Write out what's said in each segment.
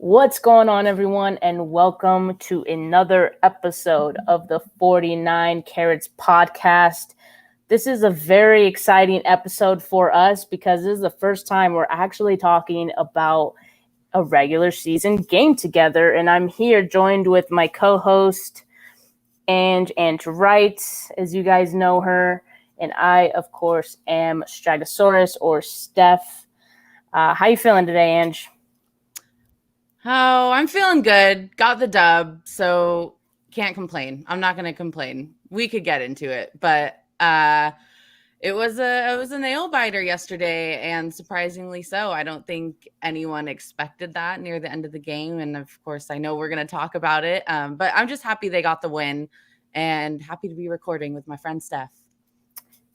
What's going on, everyone, and welcome to another episode of the 49 Carats podcast. This is a very exciting episode for us because this is the first time we're actually talking about a regular season game together, and I'm here joined with my co-host, Ange Wright, as you guys know her, and I, of course, am Stratosaurus or Steph. How you feeling today, Ange? Oh, I'm feeling good. Got the dub, so can't complain. I'm not going to complain. We could get into it, but it was a nail biter yesterday, and surprisingly so. I don't think anyone expected that near the end of the game, and of course, I know we're going to talk about it. But I'm just happy they got the win, and happy to be recording with my friend Steph.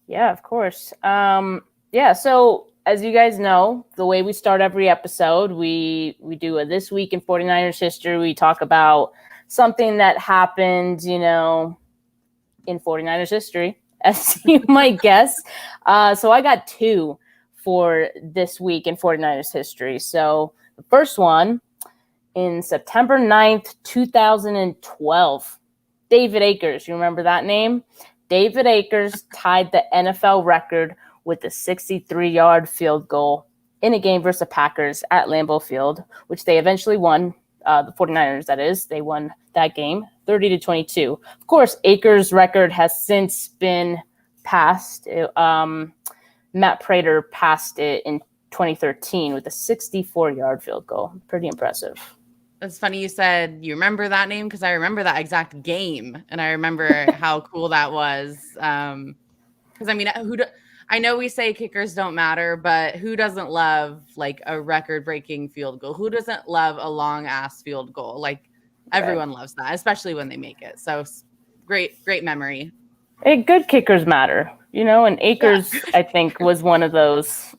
Yeah, of course. So as you guys know, the way we start every episode, we do a This Week in 49ers History. We talk about something that happened, in 49ers history, as you might guess. So I got two for This Week in 49ers History. So the first one, in September 9th, 2012, David Akers. You remember that name? David Akers tied the NFL record with a 63-yard field goal in a game versus the Packers at Lambeau Field, which they eventually won. The 49ers, that is. They won that game 30-22. Of course, Akers' record has since been passed. Matt Prater passed it in 2013 with a 64-yard field goal. Pretty impressive. It's funny you said you remember that name because I remember that exact game, and I remember how cool that was. Because I mean, I know we say kickers don't matter, but who doesn't love like a record-breaking field goal? Who doesn't love a long-ass field goal? Like everyone loves that, especially when they make it. So great memory. Hey, good kickers matter, and Akers, I think, was one of those.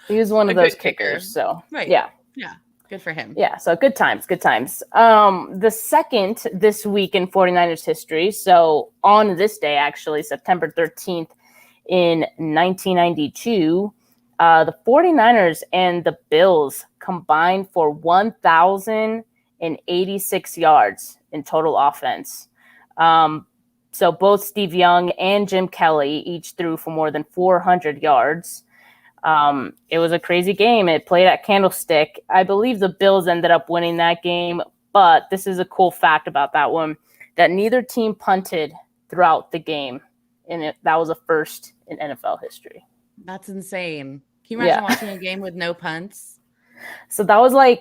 He was one of those kickers. So, right. Yeah. Good for him. Yeah, so good times. The second This Week in 49ers history, so on this day, actually, September 13th in 1992, the 49ers and the Bills combined for 1,086 yards in total offense. So both Steve Young and Jim Kelly each threw for more than 400 yards. It was a crazy game. It played at Candlestick. I believe the Bills ended up winning that game, but this is a cool fact about that one, that neither team punted throughout the game, and that was a first in NFL history. That's insane. Can you imagine watching a game with no punts? So that was I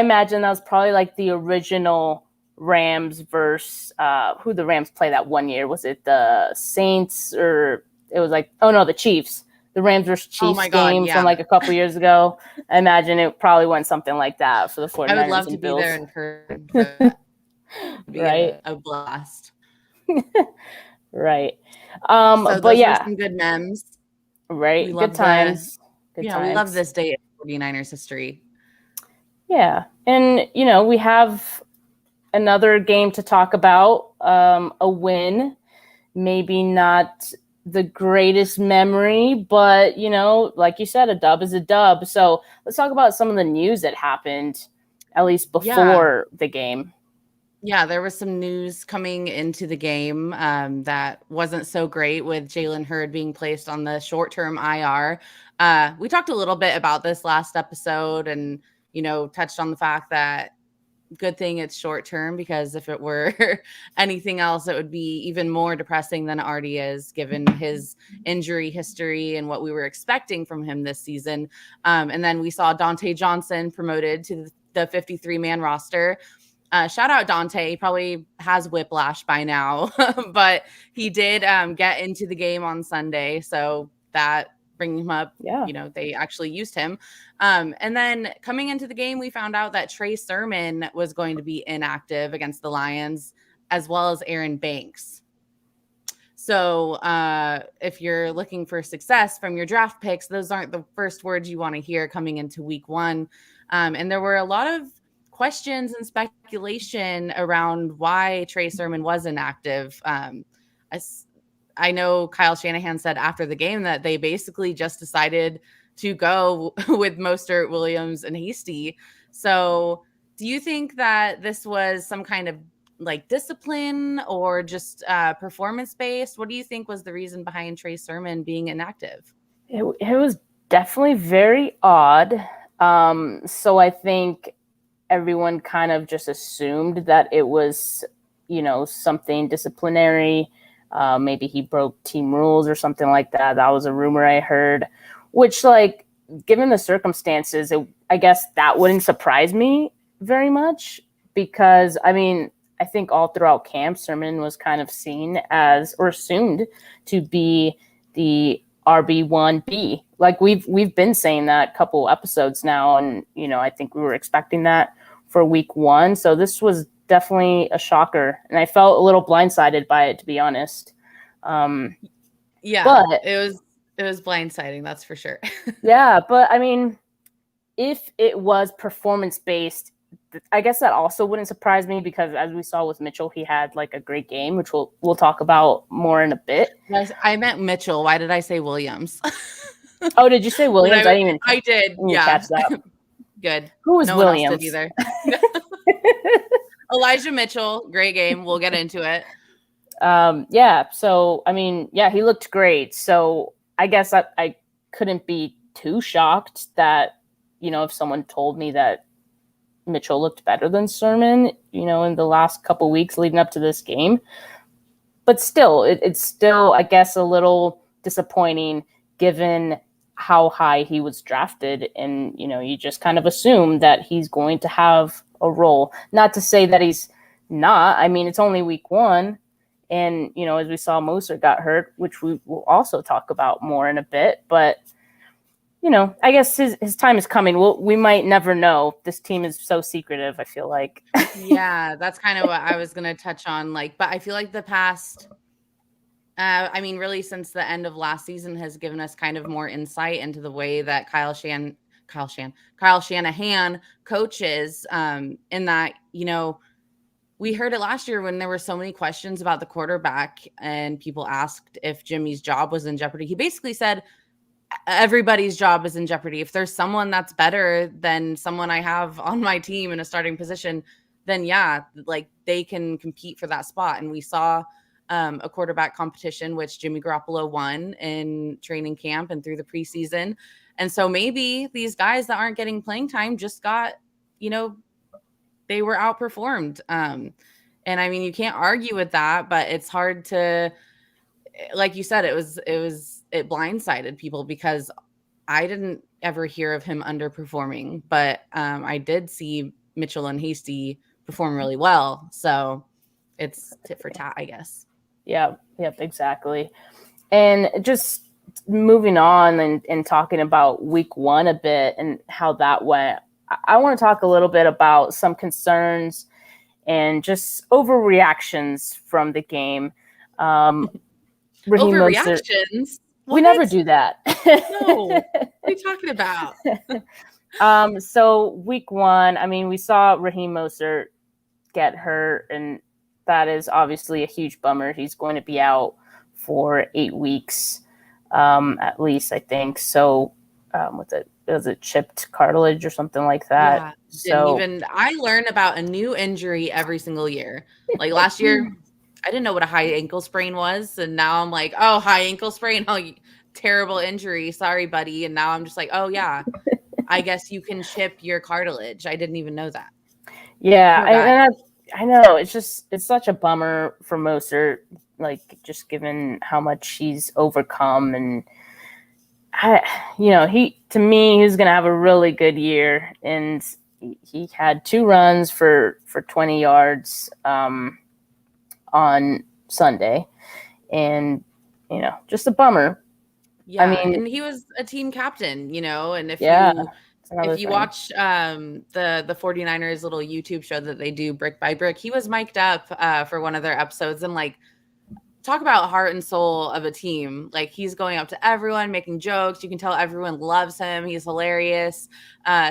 imagine that was probably like the original Rams versus who the Rams played that one year. Was it the Saints, or it was the Chiefs? The Rams versus Chiefs game from a couple years ago. I imagine it probably went something like that for the 49ers. I would love to be there in person for that. Right? A blast. Right. So those were some good memes. Right. Good times. We love this day in 49ers history. Yeah. And, we have another game to talk about, a win, maybe not the greatest memory, but like you said, a dub is a dub. So let's talk about some of the news that happened, at least before the game. Yeah, there was some news coming into the game that wasn't so great, with Jalen Hurd being placed on the short-term IR. We talked a little bit about this last episode, and touched on the fact that good thing it's short term, because if it were anything else, it would be even more depressing than it already is, given his injury history and what we were expecting from him this season. And then we saw Dante Johnson promoted to the 53-man roster. Shout out Dante. He probably has whiplash by now, but he did get into the game on Sunday. So that bringing him up, they actually used him. And then coming into the game, we found out that Trey Sermon was going to be inactive against the Lions, as well as Aaron Banks. So if you're looking for success from your draft picks, those aren't the first words you want to hear coming into week one. And there were a lot of questions and speculation around why Trey Sermon was inactive. I know Kyle Shanahan said after the game that they basically just decided to go with Moser, Williams, and Hasty. So do you think that this was some kind of like discipline or just performance based? What do you think was the reason behind Trey Sermon being inactive? It was definitely very odd. So I think everyone kind of just assumed that it was, something disciplinary. Maybe he broke team rules or something like that. That was a rumor I heard, which, like, given the circumstances, I guess that wouldn't surprise me very much because, I mean, I think all throughout camp, Sermon was kind of seen as or assumed to be the RB1B. Like we've been saying that a couple episodes now, and I think we were expecting that for week 1. So this was definitely a shocker, and I felt a little blindsided by it, to be honest. Yeah, but it was blindsiding, that's for sure. Yeah, but I mean, if it was performance based, I guess that also wouldn't surprise me because as we saw with Mitchell, he had like a great game, which we'll talk about more in a bit. I meant Mitchell. Why did I say Williams? Oh, did you say Williams? I did. Yeah. Catch that. Good. Who was no Williams? One else did either. Elijah Mitchell, great game. We'll get into it. Yeah. So, I mean, yeah, he looked great. So I guess I couldn't be too shocked that, if someone told me that Mitchell looked better than Sermon, in the last couple weeks leading up to this game. But still, it's still, I guess, a little disappointing given how high he was drafted. And, you just kind of assume that he's going to have a role. Not to say that he's not. I mean, it's only week 1. And, as we saw, Moser got hurt, which we will also talk about more in a bit. But, I guess his time is coming. We might never know. This team is so secretive, I feel like. Yeah, that's kind of what I was going to touch on. But I feel like the past, really since the end of last season has given us kind of more insight into the way that Kyle Shanahan coaches, in that, we heard it last year when there were so many questions about the quarterback and people asked if Jimmy's job was in jeopardy. He basically said, everybody's job is in jeopardy. If there's someone that's better than someone I have on my team in a starting position, then yeah, like they can compete for that spot. And we saw a quarterback competition, which Jimmy Garoppolo won in training camp and through the preseason. And so maybe these guys that aren't getting playing time just got, they were outperformed. And I mean, you can't argue with that, but it's hard to, like you said, it blindsided people because I didn't ever hear of him underperforming, but I did see Mitchell and Hasty perform really well. So it's tit for tat, I guess. Yeah, yep, exactly. And just moving on and talking about week 1 a bit and how that went, I want to talk a little bit about some concerns and just overreactions from the game. Overreactions? We never do that. No. What are you talking about? So week 1, I mean, we saw Raheem Moser get hurt, and that is obviously a huge bummer. He's going to be out for 8 weeks, at least, I think. So was it chipped cartilage or something like that? Yeah. So I learn about a new injury every single year. Like last year, I didn't know what a high ankle sprain was. And now I'm like, oh, high ankle sprain. Oh, terrible injury. Sorry, buddy. And now I'm just like, oh, yeah, I guess you can chip your cartilage. I didn't even know that. Yeah. I know. It's such a bummer for Moser, like just given how much he's overcome. And, to me, he's going to have a really good year. And he had 2 runs for 20 yards on Sunday, and just a bummer. Yeah, I mean, and he was a team captain, and if you watch the 49ers little YouTube show that they do brick by brick, he was mic'd up for one of their episodes, and like talk about heart and soul of a team. Like he's going up to everyone, making jokes. You can tell everyone loves him. He's hilarious.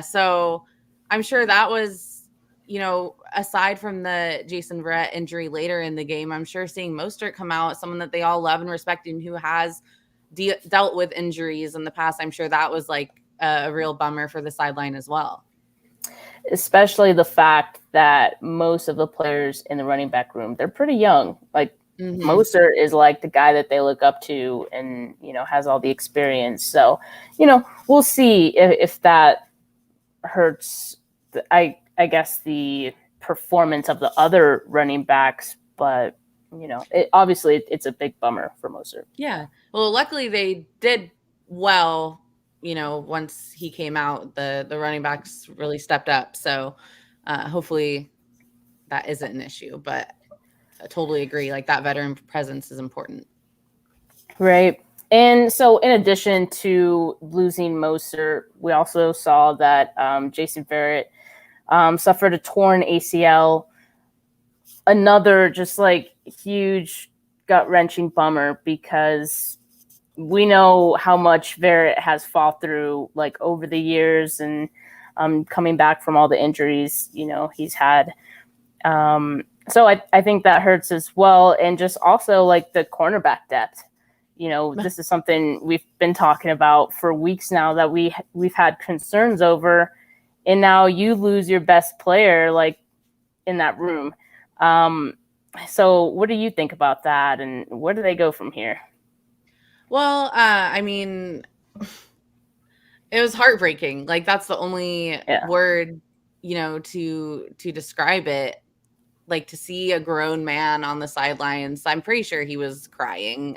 So I'm sure that was, aside from the Jason Verrett injury later in the game, I'm sure seeing Mostert come out, someone that they all love and respect and who has dealt with injuries in the past, I'm sure that was like a real bummer for the sideline as well. Especially the fact that most of the players in the running back room, they're pretty young. Like Moser is like the guy that they look up to and, has all the experience. So, we'll see if that hurts, I guess, the performance of the other running backs. But, obviously it's a big bummer for Moser. Yeah. Well, luckily they did well. Once he came out, the running backs really stepped up. So hopefully that isn't an issue. But I totally agree. Like, that veteran presence is important. Right. And so in addition to losing Moser, we also saw that Jason Ferret suffered a torn ACL. Another just like huge gut-wrenching bummer, because we know how much Verrett has fought through like over the years, and coming back from all the injuries, he's had. So I think that hurts as well. And just also like the cornerback depth, this is something we've been talking about for weeks now that we've had concerns over, and now you lose your best player like in that room. So what do you think about that, and where do they go from here? Well, I mean, it was heartbreaking. Like, that's the only word, to describe it. Like, to see a grown man on the sidelines, I'm pretty sure he was crying.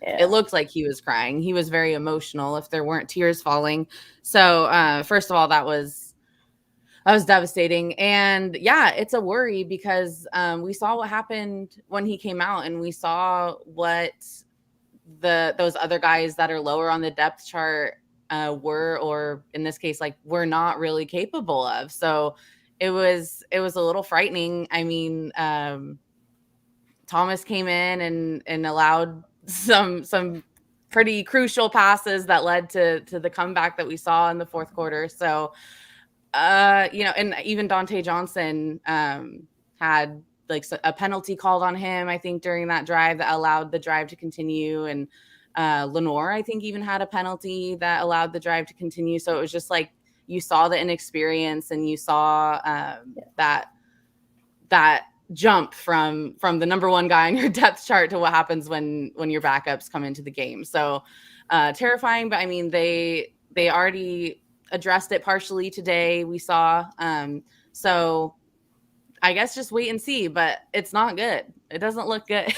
It looked like he was crying. He was very emotional if there weren't tears falling. So, first of all, that was devastating. And yeah, it's a worry because we saw what happened when he came out, and we saw what those other guys that are lower on the depth chart were, or in this case, like, were not really capable of. So it was a little frightening. I mean, Thomas came in and allowed some pretty crucial passes that led to the comeback that we saw in the fourth quarter. So, and even Dante Johnson had like a penalty called on him, I think, during that drive that allowed the drive to continue. And Lenore, I think, even had a penalty that allowed the drive to continue. So it was just like, you saw the inexperience, and you saw that jump from the number one guy on your depth chart to what happens when your backups come into the game. So terrifying. But I mean, they already addressed it partially today, we saw. So I guess just wait and see, but it's not good. It doesn't look good.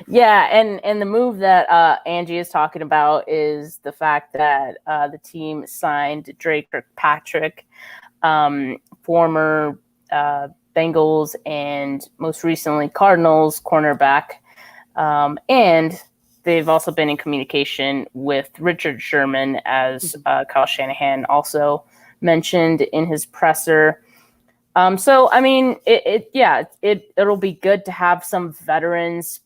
Yeah, and the move that Angie is talking about is the fact that the team signed Drake Kirkpatrick, former Bengals and most recently Cardinals cornerback, and they've also been in communication with Richard Sherman, as Kyle Shanahan also mentioned in his presser. So, I mean, it'll be good to have some veterans,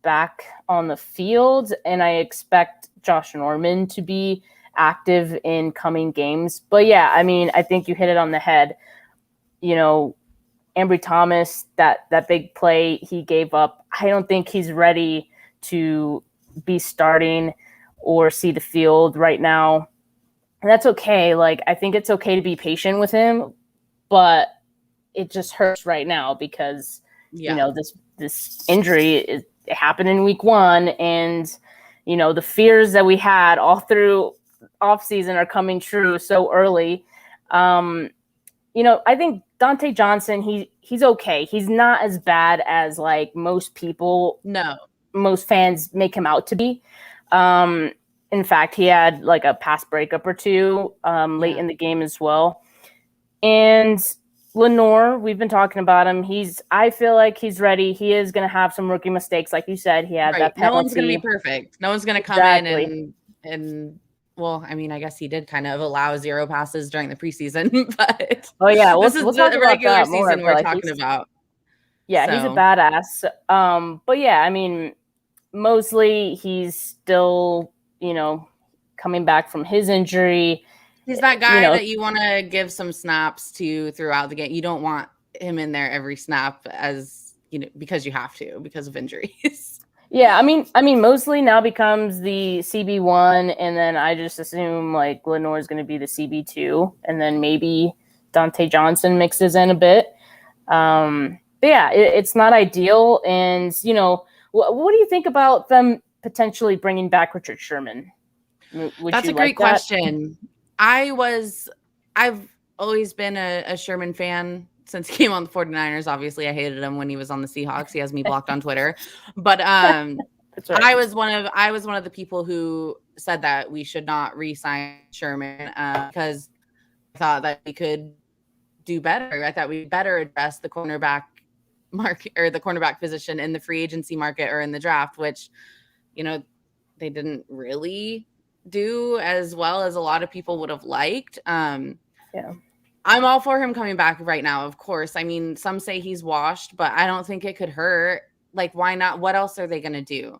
back on the field. And I expect Josh Norman to be active in coming games. But yeah, I mean, I think you hit it on the head. Ambry Thomas, that big play he gave up, I don't think he's ready to be starting or see the field right now. And that's okay. Like, I think it's okay to be patient with him. But it just hurts right now because, this injury, it happened in week 1. And, the fears that we had all through offseason are coming true so early. I think Dante Johnson, he's okay. He's not as bad as like most fans make him out to be. In fact, he had like a pass breakup or two late in the game as well. And Lenore, we've been talking about him. I feel like he's ready. He is going to have some rookie mistakes. Like you said, he had that penalty. No one's going to be perfect. No one's going to come in and, well, I mean, I guess he did kind of allow 0 passes during the preseason, but this is the regular season we're talking about. Yeah, so. He's a badass. But yeah, I mean, Mosley, he's still, coming back from his injury. He's that guy that you want to give some snaps to throughout the game. You don't want him in there every snap because you have to, because of injuries. Yeah, I mean, Mosley now becomes the CB1, and then I just assume like Lenore is going to be the CB2, and then maybe Dante Johnson mixes in a bit. But yeah, it's not ideal. And what do you think about them potentially bringing back Richard Sherman? Would That's you a great like that? question. I've always been a Sherman fan since he came on the 49ers. Obviously, I hated him when he was on the Seahawks. He has me blocked on Twitter. But That's right. I was one of the people who said that we should not re-sign Sherman because I thought that we could do better. I thought we'd better address the cornerback market or the cornerback position in the free agency market or in the draft, which, they didn't really do as well as a lot of people would have liked. Yeah. I'm all for him coming back right now, of course. I mean, some say he's washed, but I don't think it could hurt. Like, why not? What else are they going to do?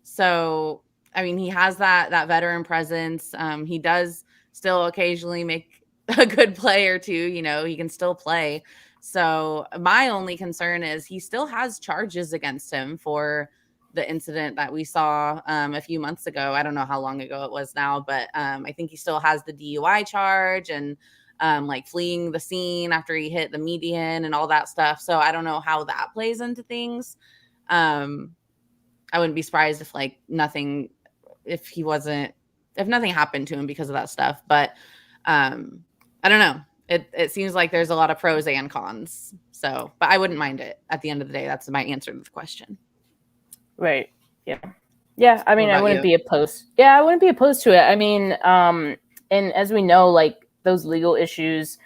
So I mean, he has that veteran presence. He does still occasionally make a good play or two. He can still play. So my only concern is he still has charges against him for the incident that we saw a few months ago. I don't know how long ago it was now, but I think he still has the DUI charge and like fleeing the scene after he hit the median and all that stuff. So I don't know how that plays into things. I wouldn't be surprised if if nothing happened to him because of that stuff. But I don't know. It seems like there's a lot of pros and cons. So, but I wouldn't mind it at the end of the day. That's my answer to the question. Right. Yeah. Yeah. I mean, I wouldn't be opposed. Yeah, I wouldn't be opposed to it. I mean, and as we know, like those legal issues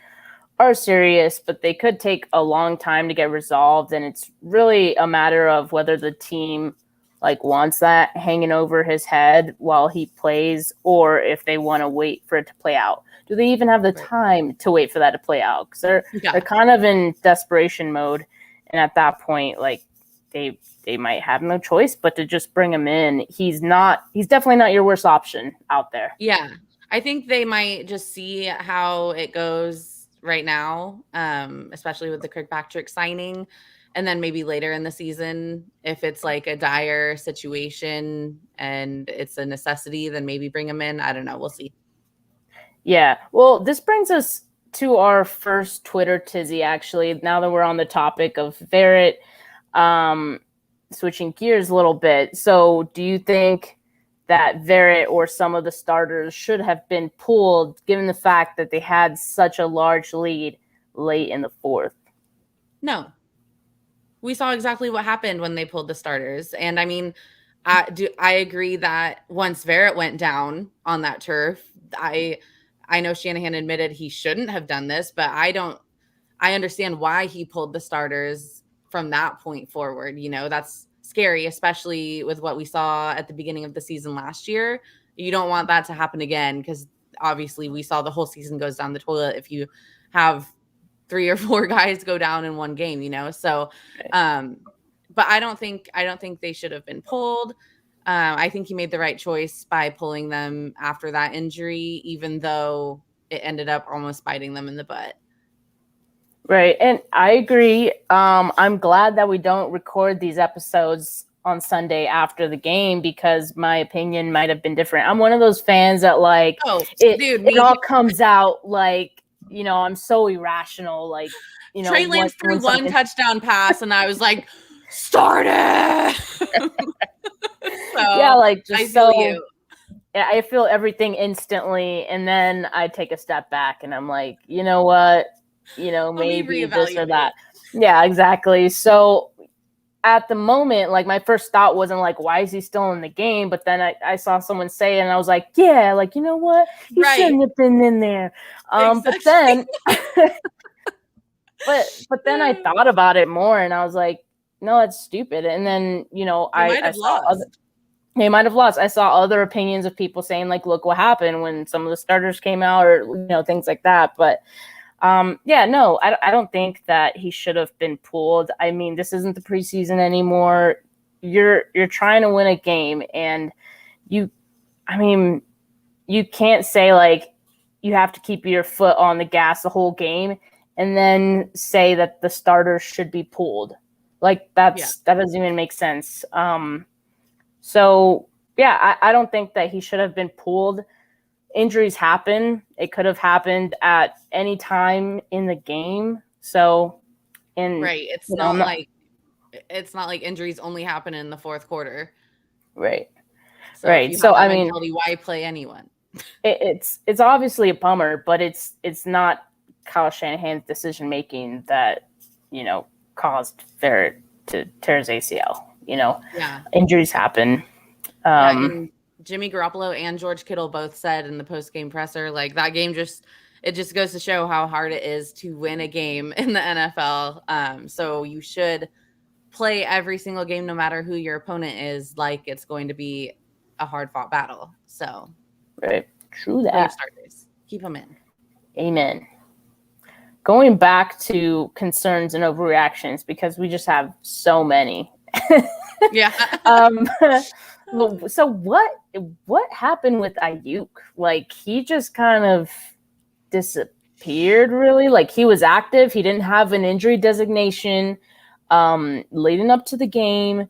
are serious, but they could take a long time to get resolved. And it's really a matter of whether the team like wants that hanging over his head while he plays, or if they want to wait for it to play out. Do they even have the time to wait for that to play out? Because they're kind of in desperation mode. And at that point, like they might have no choice but to just bring him in. He's definitely not your worst option out there. Yeah. I think they might just see how it goes right now, especially with the Kirkpatrick signing. And then maybe later in the season, if it's like a dire situation and it's a necessity, then maybe bring him in. I don't know. We'll see. Yeah. Well, this brings us to our first Twitter tizzy, actually, now that we're on the topic of Ferret. Switching gears a little bit. So do you think that Verrett or some of the starters should have been pulled given the fact that they had such a large lead late in the fourth? No. We saw exactly what happened when they pulled the starters. And I mean, I agree that once Verrett went down on that turf, I know Shanahan admitted he shouldn't have done this, but I understand why he pulled the starters from that point forward. That's scary, especially with what we saw at the beginning of the season last year. You don't want that to happen again, because obviously we saw the whole season goes down the toilet if you have 3 or 4 guys go down in one game, So, but I don't think they should have been pulled. I think he made the right choice by pulling them after that injury, even though it ended up almost biting them in the butt. Right. And I agree. I'm glad that we don't record these episodes on Sunday after the game, because my opinion might have been different. I'm one of those fans that it all comes out like, I'm so irrational. Like, Trey Lands threw one touchdown pass and I was like, start it. Yeah, like just I feel everything instantly. And then I take a step back and I'm like, you know what? Maybe this or that. Yeah, exactly. So at the moment, like my first thought wasn't like, why is he still in the game? But then I saw someone say it and I was like, yeah, like, you know what? He shouldn't have been in there. But then but then I thought about it more and I was like, no, that's stupid. And then, I saw they might have lost. I saw other opinions of people saying like, look what happened when some of the starters came out, or, things like that. But no, I don't think that he should have been pulled. I mean, this isn't the preseason anymore. You're trying to win a game, and you can't say like you have to keep your foot on the gas the whole game and then say that the starters should be pulled. Like that doesn't even make sense. So yeah, I don't think that he should have been pulled. Injuries happen. It could have happened at any time in the game. So, right. It's not like injuries only happen in the fourth quarter. Right. So right. If you so have that I mentality, why play anyone? It's obviously a bummer, but it's not Kyle Shanahan's decision making that caused Ferret to tear his ACL. Injuries happen. And Jimmy Garoppolo and George Kittle both said in the post-game presser, like that game it just goes to show how hard it is to win a game in the NFL. So you should play every single game, no matter who your opponent is, like it's going to be a hard-fought battle. So, right, true that. Your starters, keep them in. Amen. Going back to concerns and overreactions, because we just have so many. Yeah. So what happened with Aiyuk? Like he just kind of disappeared, really. Like he was active. He didn't have an injury designation leading up to the game,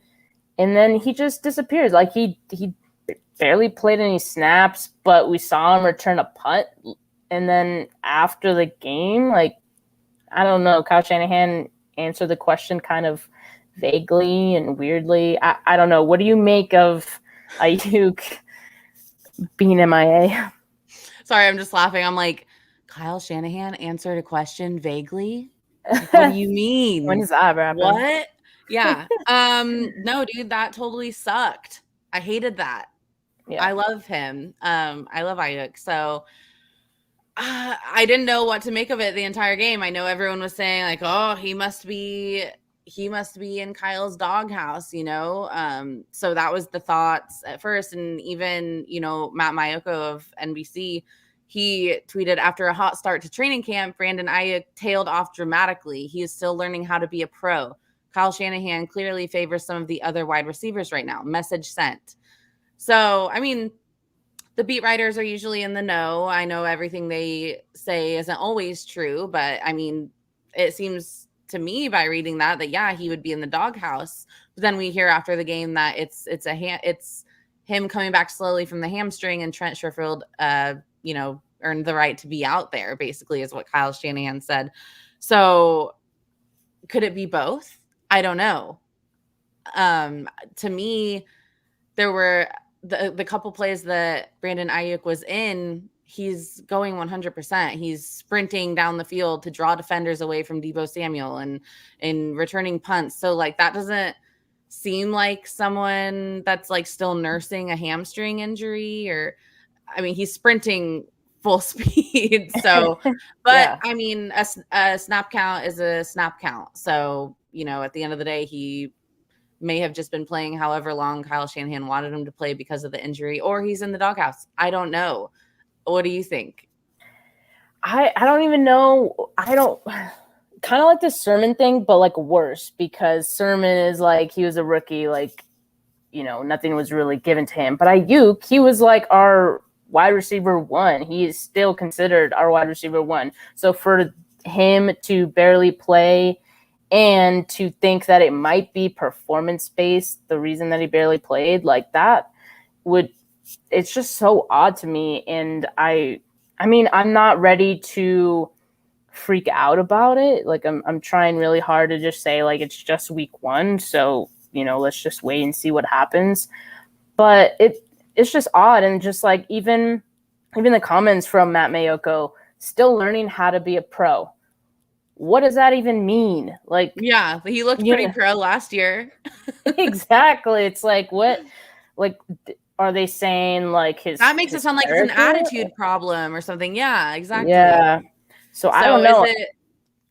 and then he just disappears. Like he barely played any snaps, but we saw him return a punt, and then after the game, like I don't know, Kyle Shanahan answered the question kind of vaguely and weirdly. I don't know. What do you make of Aiyuk being MIA? Sorry, I'm just laughing. I'm like, Kyle Shanahan answered a question vaguely? Like, what do you mean? When does that happen? What? Yeah. No, dude, that totally sucked. I hated that. Yeah. I love him. I love Aiyuk. So I didn't know what to make of it the entire game. I know everyone was saying like, oh, he must be in Kyle's doghouse, so that was the thoughts at first. And even, Matt Mayoko of NBC, he tweeted, after a hot start to training camp, Brandon Aiyuk tailed off dramatically. He is still learning how to be a pro. Kyle Shanahan clearly favors some of the other wide receivers right now. Message sent. So, I mean, the beat writers are usually in the know. I know everything they say isn't always true, but I mean, it seems to me by reading that yeah, he would be in the doghouse. But then we hear after the game that it's him coming back slowly from the hamstring, and Trent Sherfield, earned the right to be out there, basically, is what Kyle Shanahan said. So could it be both? I don't know. To me, there were the couple plays that Brandon Aiyuk was in, he's going 100%. He's sprinting down the field to draw defenders away from Deebo Samuel and returning punts. So like that doesn't seem like someone that's like still nursing a hamstring injury, or I mean, he's sprinting full speed. So, but yeah. I mean, a snap count is a snap count. So, at the end of the day, he may have just been playing however long Kyle Shanahan wanted him to play because of the injury, or he's in the doghouse. I don't know. What do you think? I don't even know. I don't kind of like the Sermon thing, but like worse, because Sermon is like, he was a rookie, like, nothing was really given to him. But Aiyuk, he was like our wide receiver one. He is still considered our wide receiver one. So for him to barely play and to think that it might be performance-based, the reason that he barely played, like that it's just so odd to me. And I mean, I'm not ready to freak out about it. Like I'm trying really hard to just say like, it's just week one. So, let's just wait and see what happens. But it's just odd. And just like, even the comments from Matt Mayoko, still learning how to be a pro. What does that even mean? Like, yeah, he looked pretty pro last year. Exactly. It's like, what, like, are they saying like that makes it sound like it's an attitude problem or something? Yeah, exactly. Yeah. So I don't know.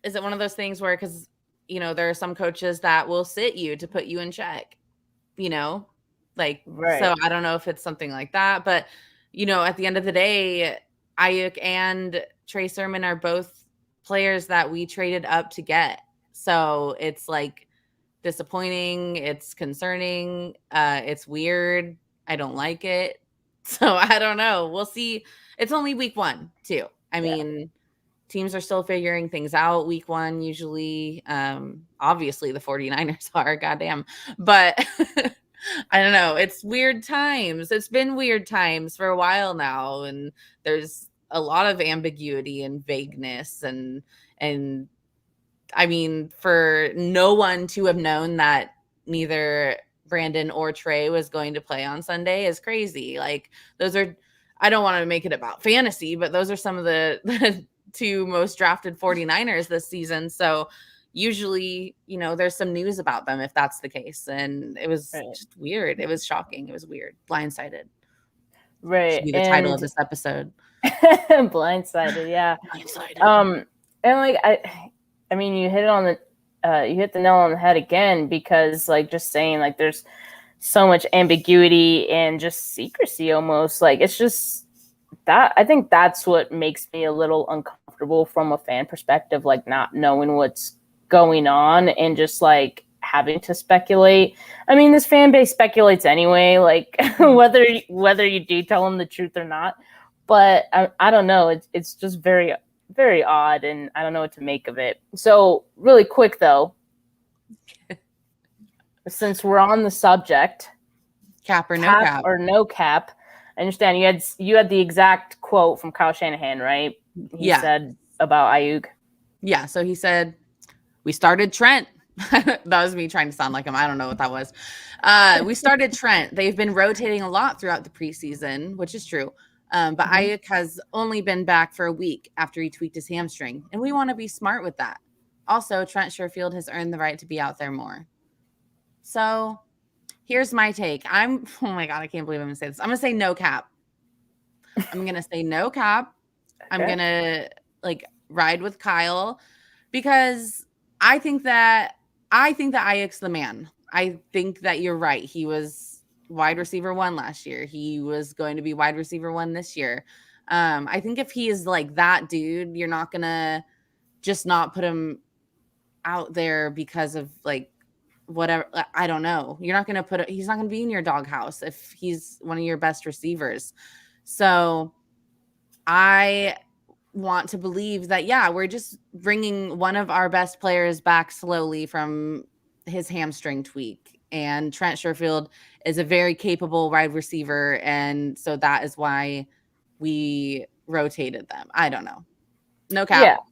Is it one of those things where, because, there are some coaches that will sit you to put you in check, like, right. So I don't know if it's something like that, but, at the end of the day, Aiyuk and Trey Sermon are both players that we traded up to get. So it's like disappointing. It's concerning. It's weird. I don't like it. So I don't know. We'll see. It's only week one too. I mean, teams are still figuring things out. Week 1, usually, obviously the 49ers are, goddamn. But I don't know. It's weird times. It's been weird times for a while now. And there's a lot of ambiguity and vagueness. And I mean, for no one to have known that neither Brandon or Trey was going to play on Sunday is crazy. Like, those are, I don't want to make it about fantasy, but those are some of the 2 most drafted 49ers this season. So usually, there's some news about them if that's the case. And it was just weird. It was shocking. It was weird. Blindsided. Right. Should be the title of this episode. Blindsided. Yeah. Blindsided. And like, I mean, you hit the nail on the head again, because like, just saying, like, there's so much ambiguity and just secrecy almost. Like, it's just that, I think that's what makes me a little uncomfortable from a fan perspective, like not knowing what's going on and just like having to speculate. I mean, this fan base speculates anyway, like whether you do tell them the truth or not. But I don't know. It's just very, very odd, and I don't know what to make of it. So really quick though, since we're on the subject, cap or no cap, I understand you had the exact quote from Kyle Shanahan, right? He said about Aiyuk. Yeah, so he said, "We started Trent." That was me trying to sound like him. I don't know what that was. We started Trent. They've been rotating a lot throughout the preseason, which is true. But Aiyuk has only been back for a week after he tweaked his hamstring, and we want to be smart with that. Also, Trent Sherfield has earned the right to be out there more. So here's my take. Oh my God, I can't believe I'm going to say this. I'm going to say no cap. I'm going to say no cap. Okay. I'm going to ride with Kyle, because I think that Aiyuk's the man. I think that you're right. He was wide receiver 1 last year. He was going to be wide receiver 1 this year. I think if he is like that dude, you're not going to just not put him out there because of like whatever. I don't know. You're not going to he's not going to be in your doghouse if he's one of your best receivers. So I want to believe that, we're just bringing one of our best players back slowly from his hamstring tweak. And Trent Sherfield is a very capable wide receiver. And so that is why we rotated them. I don't know. No cap.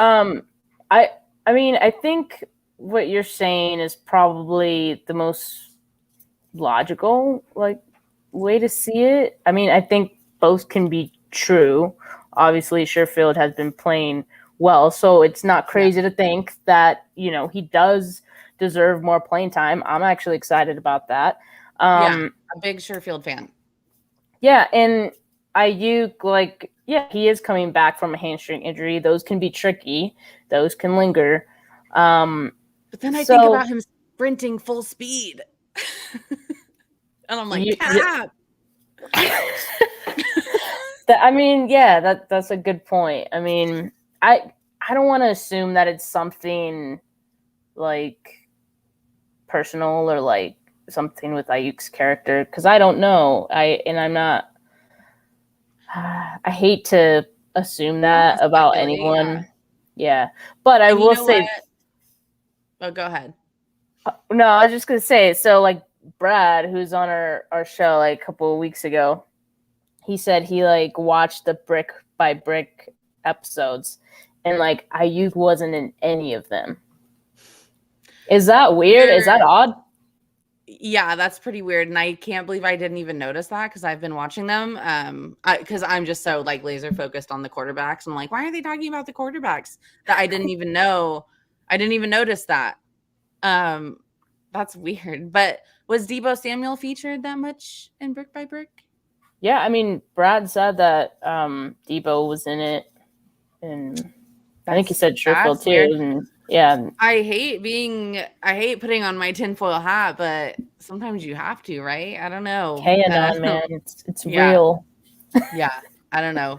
Yeah. I mean, I think what you're saying is probably the most logical way to see it. I mean, I think both can be true. Obviously, Sherfield has been playing well, so it's not crazy to think that, he does deserve more playing time. I'm actually excited about that. A big Sherfield fan. Yeah, and Aiyuk, he is coming back from a hamstring injury. Those can be tricky. Those can linger. But then I think about him sprinting full speed. And I'm like, cap. That's a good point. I mean, I don't want to assume that it's something like personal or like something with Aiyuk's character, because I don't know. I hate to assume that about anyone. Yeah. But I will say. What? Oh, go ahead. No, I was just gonna say. So like Brad, who's on our show like a couple of weeks ago, he said he watched the brick by brick episodes, and Aiyuk wasn't in any of them. Is that weird? Is that odd? Yeah, that's pretty weird. And I can't believe I didn't even notice that, because I've been watching them. Because I'm just so laser focused on the quarterbacks. I'm like, why are they talking about the quarterbacks? That I didn't even know. I didn't even notice that. That's weird. But was Deebo Samuel featured that much in Brick by Brick? Yeah, I mean, Brad said that Deebo was in it, and I think he said Sherfield too. And, yeah, I hate putting on my tinfoil hat, but sometimes you have to, right? I don't know. K&N, man, it's real. Yeah, I don't know.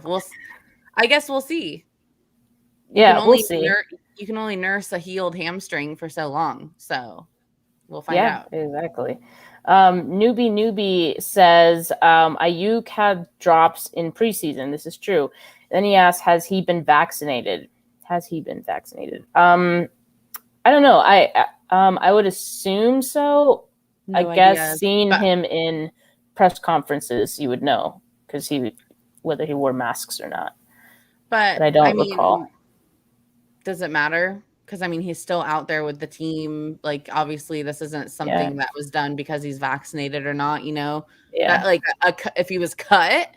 I guess we'll see. We'll see. You can only nurse a healed hamstring for so long, so we'll find out. Yeah, exactly. Newbie says Aiyuk had drops in preseason. This is true. Then he asked, has he been vaccinated? Has he been vaccinated? I don't know. I would assume so. No I guess idea. seeing him in press conferences, you would know because whether he wore masks or not. But I don't recall. Does it matter? Because I mean, he's still out there with the team. Like, obviously, this isn't something that was done because he's vaccinated or not. You know, that like if he was cut,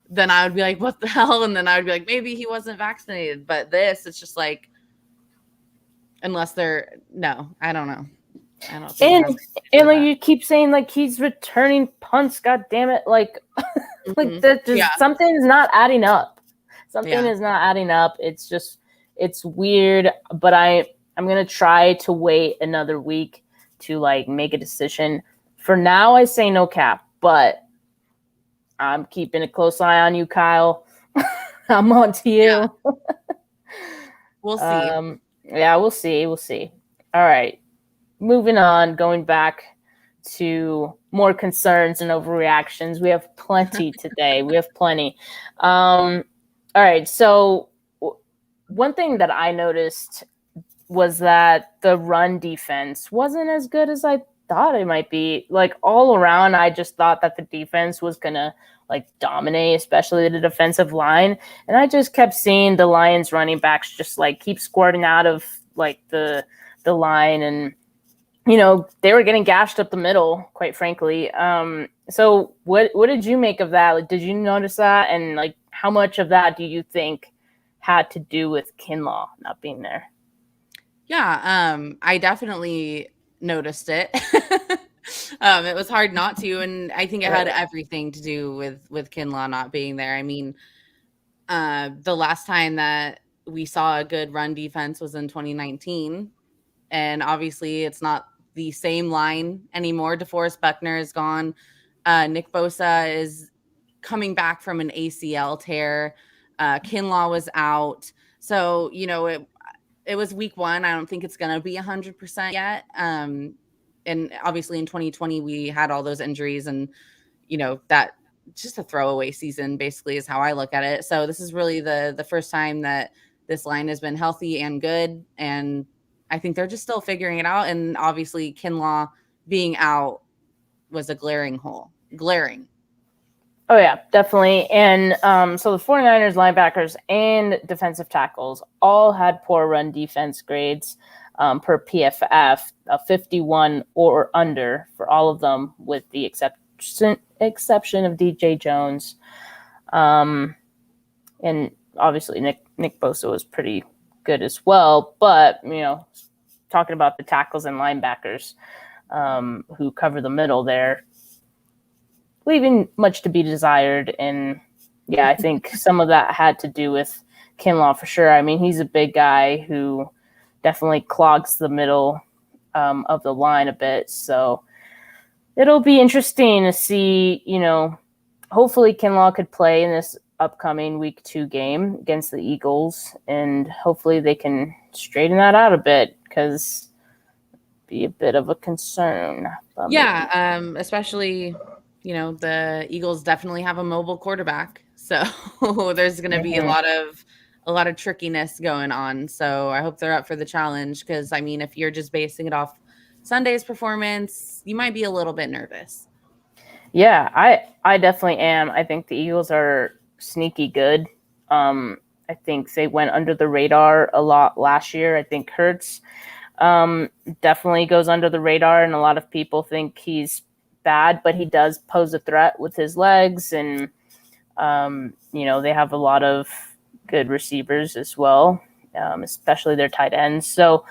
then I would be like, what the hell? And then I would be like, maybe he wasn't vaccinated. But this, it's just like, unless no, I don't know. I don't think and like you keep saying like he's returning punts, god damn it, like like that just something's not adding up. Something is not adding up. It's weird, but I'm gonna try to wait another week to like make a decision. For now I say no cap, but I'm keeping a close eye on you, Kyle. I'm on to you. Yeah. We'll see. We'll see. All right. Moving on, going back to more concerns and overreactions. We have plenty today. All right. So one thing that I noticed was that the run defense wasn't as good as I thought it might be. Like all around, I just thought that the defense was going to like dominate, especially the defensive line. And I just kept seeing the Lions running backs just like keep squirting out of like the line, and you know, they were getting gashed up the middle, quite frankly. So what did you make of that? Like, did you notice that? And like, how much of that do you think had to do with Kinlaw not being there? Yeah, I definitely noticed it. It was hard not to, and I think it had everything to do with Kinlaw not being there. I mean, the last time that we saw a good run defense was in 2019, and obviously it's not the same line anymore. DeForest Buckner is gone. Nick Bosa is coming back from an ACL tear. Kinlaw was out. So, you know, it was week one. I don't think it's going to be 100% yet. And obviously in 2020, we had all those injuries, and, you know, that just a throwaway season basically is how I look at it. So this is really the first time that this line has been healthy and good. And I think they're just still figuring it out. And obviously Kinlaw being out was a glaring hole. Glaring. Oh, yeah, definitely. And so the 49ers linebackers and defensive tackles all had poor run defense grades per PFF, 51 or under for all of them, with the exception of DJ Jones. And obviously Nick Bosa was pretty good as well. But, you know, talking about the tackles and linebackers who cover the middle there, leaving much to be desired. And yeah, I think some of that had to do with Kinlaw for sure. I mean, he's a big guy who definitely clogs the middle of the line a bit. So it'll be interesting to see, you know, hopefully Kinlaw could play in this upcoming week 2 game against the Eagles, and hopefully they can straighten that out a bit, because be a bit of a concern. Yeah, especially, you know, the Eagles definitely have a mobile quarterback, so there's going to be a lot of trickiness going on. So I hope they're up for the challenge, because I mean, if you're just basing it off Sunday's performance, you might be a little bit nervous. Yeah, I definitely am. I think the Eagles are sneaky good. I think they went under the radar a lot last year. I think Hurts definitely goes under the radar, and a lot of people think he's bad, but he does pose a threat with his legs, and you know, they have a lot of good receivers as well, especially their tight ends. So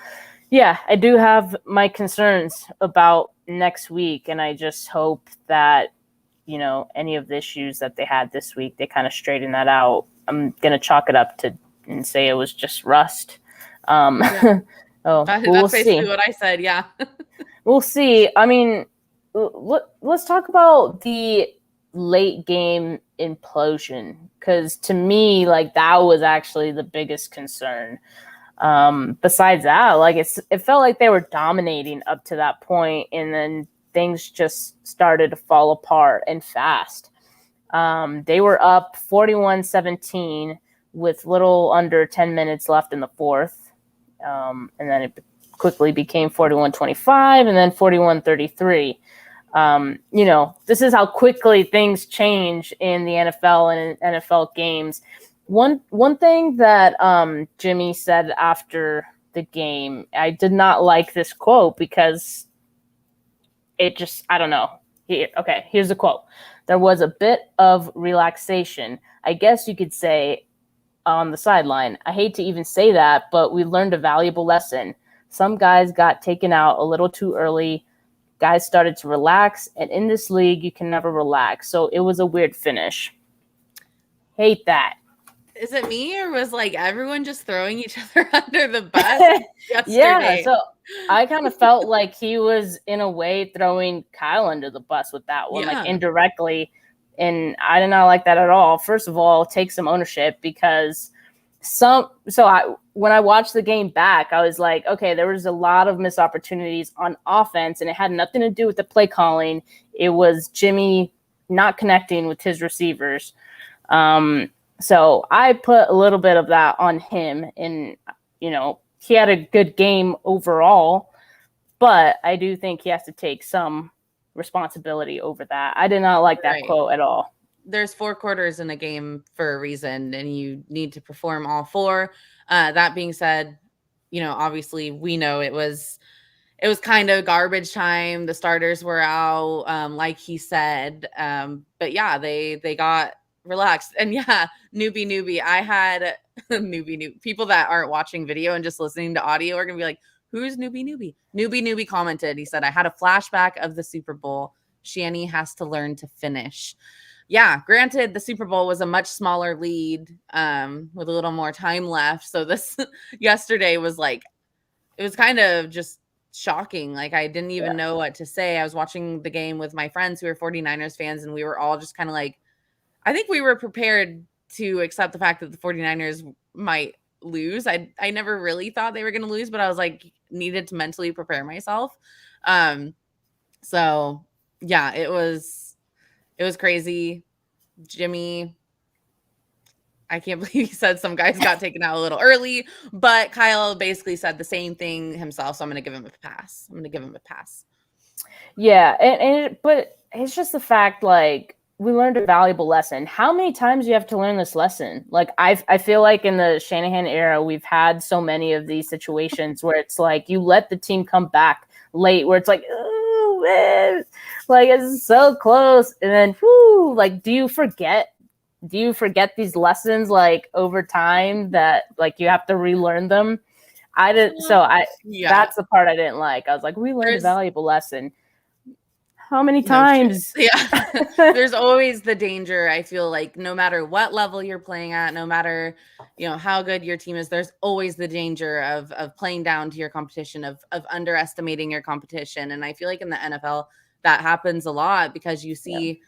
yeah, I do have my concerns about next week, and I just hope that, you know, any of the issues that they had this week, they kind of straighten that out. I'm gonna chalk it up to and say it was just rust. Yeah. That's basically what I said. Yeah. We'll see. I mean, let's talk about the late game implosion, because to me, like, that was actually the biggest concern. Besides that, like, it felt like they were dominating up to that point, and then things just started to fall apart and fast. They were up 41-17 with little under 10 minutes left in the fourth. And then it quickly became 41-25 and then 41-33. This is how quickly things change in the NFL and in NFL games. One thing that Jimmy said after the game, I did not like this quote because it just, I don't know. Here's the quote. There was a bit of relaxation, I guess you could say, on the sideline. I hate to even say that, but we learned a valuable lesson. Some guys got taken out a little too early. Guys started to relax, and in this league, you can never relax. So it was a weird finish. Hate that. Is it me, or was like everyone just throwing each other under the bus yesterday? Yeah, so I kind of felt like he was in a way throwing Kyle under the bus with that one, like indirectly. And I did not like that at all. First of all, take some ownership because when I watched the game back, I was like, okay, there was a lot of missed opportunities on offense, and it had nothing to do with the play calling. It was Jimmy not connecting with his receivers. So I put a little bit of that on him, and, he had a good game overall, but I do think he has to take some responsibility over that. I did not like that quote at all. There's 4 quarters in a game for a reason, and you need to perform all 4. That being said, obviously we know it was kind of garbage time. The starters were out, like he said. But yeah, they got relaxed. And yeah, newbie. I had newbie people that aren't watching video and just listening to audio are gonna be like, who's newbie? Newbie commented. He said, I had a flashback of the Super Bowl. Shanny has to learn to finish. Yeah, granted, the Super Bowl was a much smaller lead with a little more time left. So this yesterday was like, it was kind of just shocking. Like, I didn't even know what to say. I was watching the game with my friends who are 49ers fans, and we were all just kind of like, I think we were prepared to accept the fact that the 49ers might lose. I never really thought they were going to lose, but I was like, needed to mentally prepare myself. So yeah, it was crazy. Jimmy, I can't believe he said some guys got taken out a little early, but Kyle basically said the same thing himself. So I'm going to give him a pass. Yeah. But it's just the fact, like, we learned a valuable lesson. How many times do you have to learn this lesson? Like, I feel like in the Shanahan era, we've had so many of these situations where it's like you let the team come back late, where it's like, oh man, like it's so close, and then whoo, like, do you forget these lessons like over time that like you have to relearn them? I didn't. So that's the part I didn't like. I was like, we learned a valuable lesson. How many times? Yeah. There's always the danger. I feel like no matter what level you're playing at, no matter, how good your team is, there's always the danger of playing down to your competition, of underestimating your competition. And I feel like in the NFL that happens a lot because you see,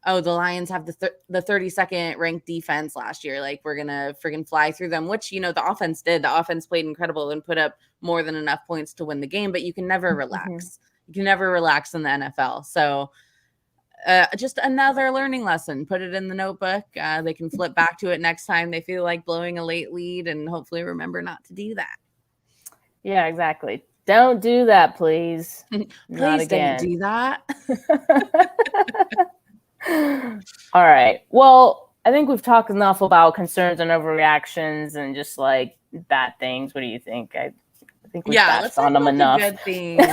the Lions have the 32nd ranked defense last year. Like, we're going to friggin' fly through them, which, the offense did. The offense played incredible and put up more than enough points to win the game, but you can never relax. Mm-hmm. You can never relax in the NFL. So just another learning lesson. Put it in the notebook. They can flip back to it next time they feel like blowing a late lead, and hopefully remember not to do that. Yeah, exactly. Don't do that, please. Not again. Don't do that. All right. Well, I think we've talked enough about concerns and overreactions and just like bad things. What do you think? I think we touched on them enough. Good things.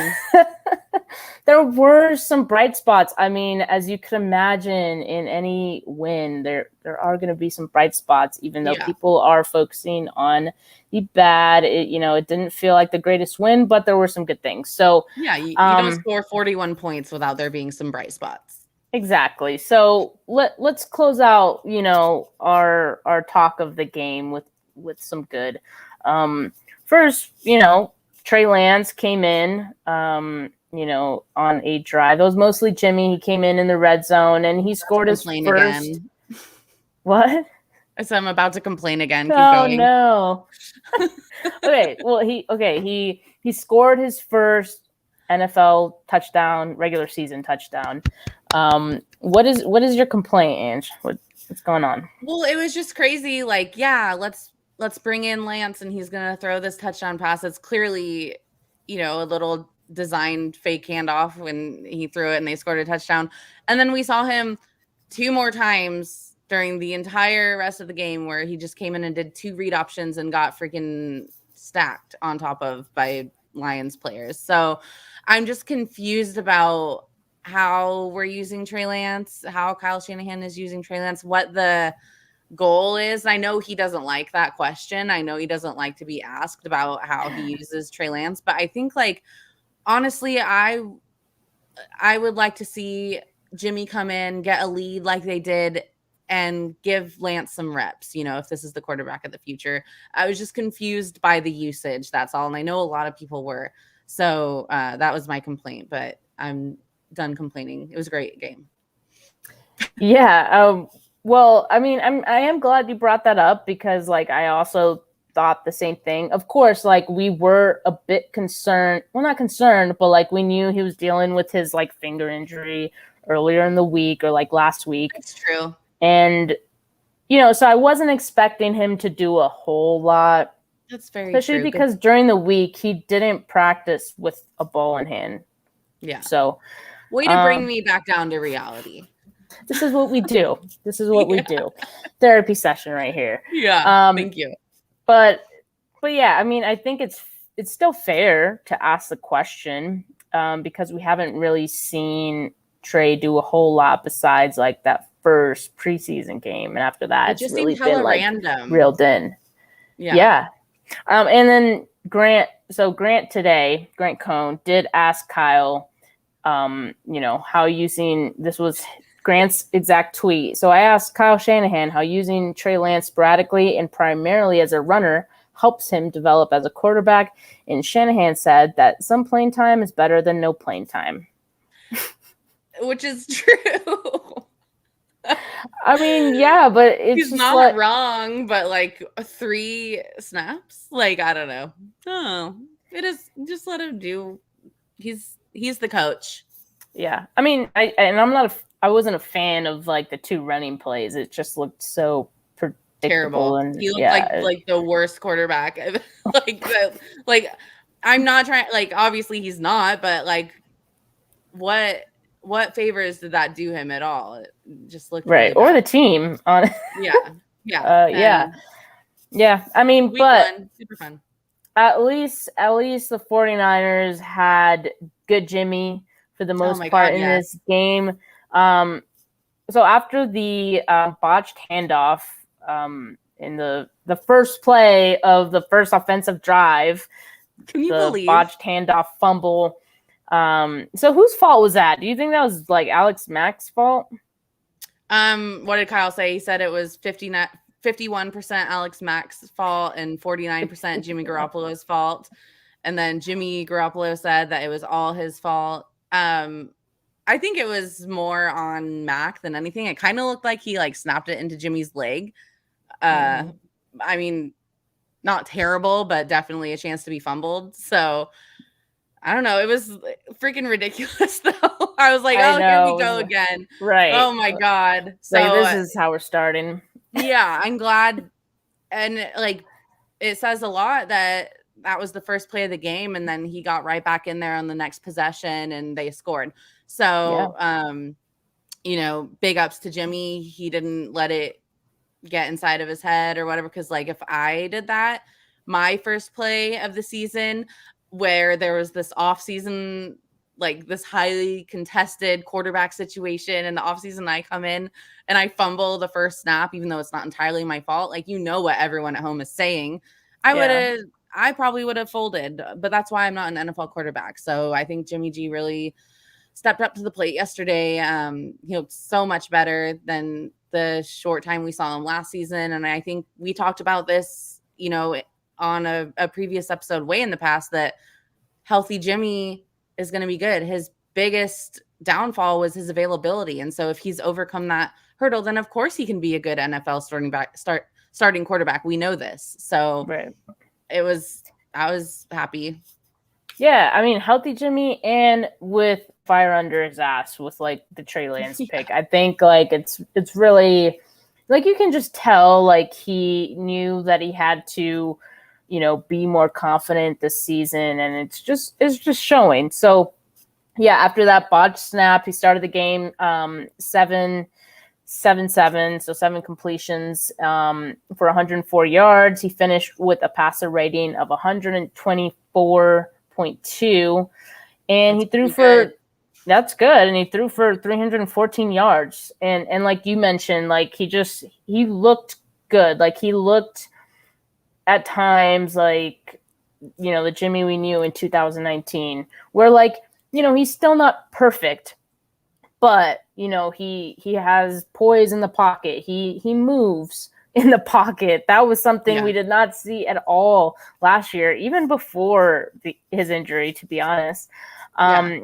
There were some bright spots. I mean, as you could imagine, in any win, there are going to be some bright spots, even though people are focusing on the bad. It didn't feel like the greatest win, but there were some good things. So you don't score 41 points without there being some bright spots. Exactly. So let's close out, our talk of the game with some good. First, Trey Lands came in, on a drive. It was mostly Jimmy. He came in the red zone, and he scored his first. Again. What? I said I'm about to complain again. Keep going. No. Okay. Well, he scored his first NFL touchdown, regular season touchdown. What is your complaint, Ange? What's going on? Well, it was just crazy. Like, yeah, let's bring in Lance and he's going to throw this touchdown pass. It's clearly, a little designed fake handoff when he threw it and they scored a touchdown. And then we saw him 2 more times during the entire rest of the game where he just came in and did 2 read options and got freaking stacked on top of by Lions players. So I'm just confused about how we're using Trey Lance, how Kyle Shanahan is using Trey Lance, what the goal is. I know he doesn't like that question. I know he doesn't like to be asked about how he uses Trey Lance, but I think, like, honestly, I would like to see Jimmy come in, get a lead like they did, and give Lance some reps, if this is the quarterback of the future. I was just confused by the usage. That's all. And I know a lot of people were. So that was my complaint, but I'm done complaining. It was a great game. Yeah. Well, I mean, I am glad you brought that up because, like, I also thought the same thing. Of course, like, we were a bit concerned. Well, not concerned, but, like, we knew he was dealing with his, like, finger injury earlier in the week or, like, last week. That's true. And, so I wasn't expecting him to do a whole lot. That's very especially true. Because during the week, he didn't practice with a ball in hand. Yeah. So, way to bring me back down to reality. This is what we do. This is what we do. Therapy session right here. Yeah. Thank you. But yeah, I mean, I think it's still fair to ask the question because we haven't really seen Trey do a whole lot besides, like, that first preseason game, and after that, it just really seemed hella been, like, random. reeled in. Yeah. And then Grant Cohn did ask Kyle, how using, this was Grant's exact tweet. So I asked Kyle Shanahan how using Trey Lance sporadically and primarily as a runner helps him develop as a quarterback. And Shanahan said that some playing time is better than no playing time. Which is true. I mean, yeah, but it's he's not wrong, but, like, 3 snaps, like, I don't know. Oh, it is, just let him do. He's the coach. Yeah, I mean, I wasn't a fan of, like, the 2 running plays. It just looked so predictable. Terrible. And he looked like the worst quarterback. like I'm not trying, like, obviously he's not, but, like, what favors did that do him at all? It just looked right, really or the team on. yeah. I mean, but super fun. At least the 49ers had good Jimmy for the most part in this game. So after the botched handoff in the first play of the first offensive drive, can you believe botched handoff fumble? So whose fault was that? Do you think that was, like, Alex Mack's fault? What did Kyle say? He said it was 51% Alex Mack's fault and 49% Jimmy Garoppolo's fault. And then Jimmy Garoppolo said that it was all his fault. I think it was more on Mack than anything. It kind of looked like he, like, snapped it into Jimmy's leg. I mean, not terrible, but definitely a chance to be fumbled. So I don't know. It was freaking ridiculous, though. I was like, here we go again. Right. Oh, my God. So this is how we're starting. Yeah, I'm glad. And, like, it says a lot that was the first play of the game, and then he got right back in there on the next possession, and they scored. So, big ups to Jimmy. He didn't let it get inside of his head or whatever, because, like, if I did that, my first play of the season where there was this offseason, like, this highly contested quarterback situation in the offseason, I come in and I fumble the first snap, even though it's not entirely my fault. Like, what everyone at home is saying. I probably would have folded, but that's why I'm not an NFL quarterback. So I think Jimmy G really stepped up to the plate yesterday. He looked so much better than the short time we saw him last season. And I think we talked about this, on a previous episode way in the past, that healthy Jimmy is going to be good. His biggest downfall was his availability. And so if he's overcome that hurdle, then of course he can be a good NFL starting quarterback. We know this. So I was happy. Yeah, I mean, healthy Jimmy and with fire under his ass with, like, the Trey Lance pick. I think, like, it's really like you can just tell like he knew that he had to, be more confident this season, and it's just showing. So yeah, after that botched snap, he started the game 7-7, so 7 completions for 104 yards. He finished with a passer rating of 124.2, and he threw for good. That's good, and he threw for 314 yards. And like you mentioned, like he looked good. Like he looked at times like the Jimmy we knew in 2019, where like he's still not perfect, but he has poise in the pocket. He moves in the pocket. That was something we did not see at all last year, even before his injury, to be honest.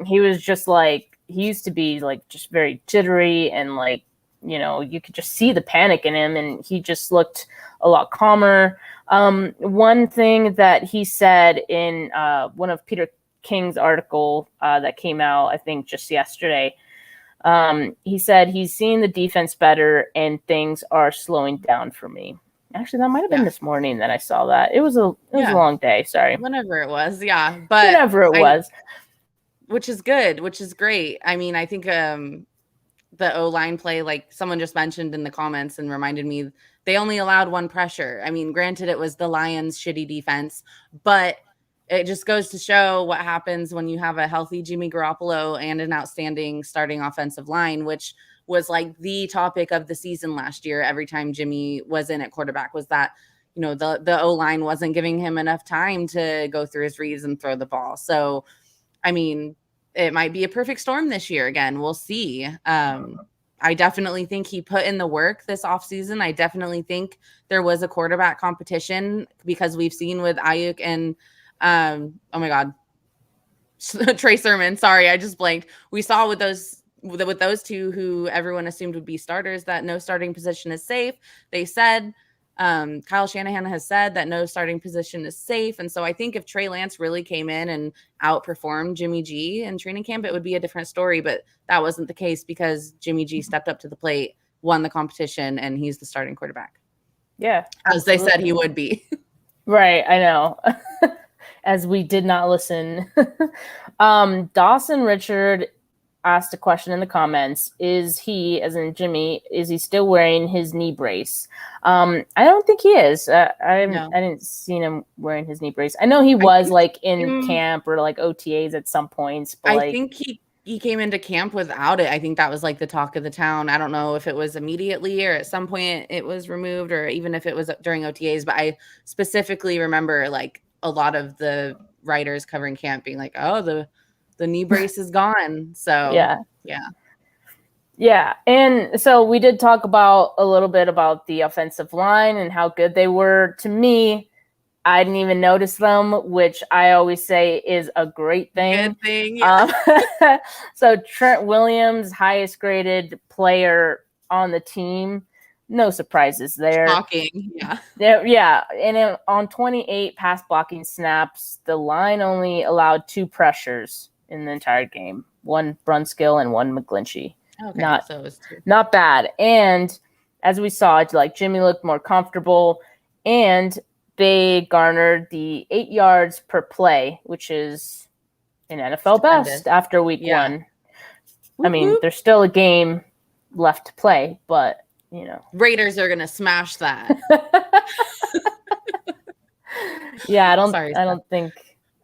He was just like, he used to be like just very jittery, and like you could just see the panic in him, and he just looked a lot calmer. One thing that he said in one of Peter King's article that came out, I think just yesterday, he said he's seeing the defense better and things are slowing down for me. Actually, that might have been this morning that I saw that. It was a long day. Sorry. Whenever it was. Yeah. But whenever it was. Which is good, which is great. I mean, I think the O-line play, like someone just mentioned in the comments and reminded me, they only allowed 1 pressure. I mean, granted, it was the Lions' shitty defense, but it just goes to show what happens when you have a healthy Jimmy Garoppolo and an outstanding starting offensive line, which was like the topic of the season last year. Every time Jimmy was in at quarterback, was that, the O-line wasn't giving him enough time to go through his reads and throw the ball. So, I mean, it might be a perfect storm this year. Again, we'll see. I definitely think he put in the work this offseason. I definitely think there was a quarterback competition, because we've seen with Aiyuk and oh my God, Trey Sermon. Sorry, I just blanked. We saw with those two who everyone assumed would be starters that no starting position is safe. They said, Kyle Shanahan has said that no starting position is safe. And so I think if Trey Lands really came in and outperformed Jimmy G in training camp, it would be a different story. But that wasn't the case, because Jimmy G stepped up to the plate, won the competition, and he's the starting quarterback. Yeah. As they said he would be. Right. I know. As we did not listen. Dawson Richard asked a question in the comments. Is he, as in Jimmy, is he still wearing his knee brace? I don't think he is. I didn't see him wearing his knee brace. I know he was like in camp or like OTAs at some points. But I think he came into camp without it. I think that was like the talk of the town. I don't know if it was immediately or at some point it was removed, or even if it was during OTAs. But I specifically remember like a lot of the writers covering camp being like, oh, the knee brace is gone. So yeah. And so we did talk about a little bit about the offensive line and how good they were. To me, I didn't even notice them, which I always say is a great thing. Good thing. Yeah. So Trent Williams, highest graded player on the team. No surprises there. Shocking. Yeah. Yeah. And on 28 pass blocking snaps, the line only allowed 2 pressures in the entire game. 1 Brunskill and 1 McGlinchey. Okay, not bad. And as we saw, like Jimmy looked more comfortable, and they garnered the 8 yards per play, which is an NFL best after week 1. I mean, there's still a game left to play, but Raiders are gonna smash that. Yeah, I don't think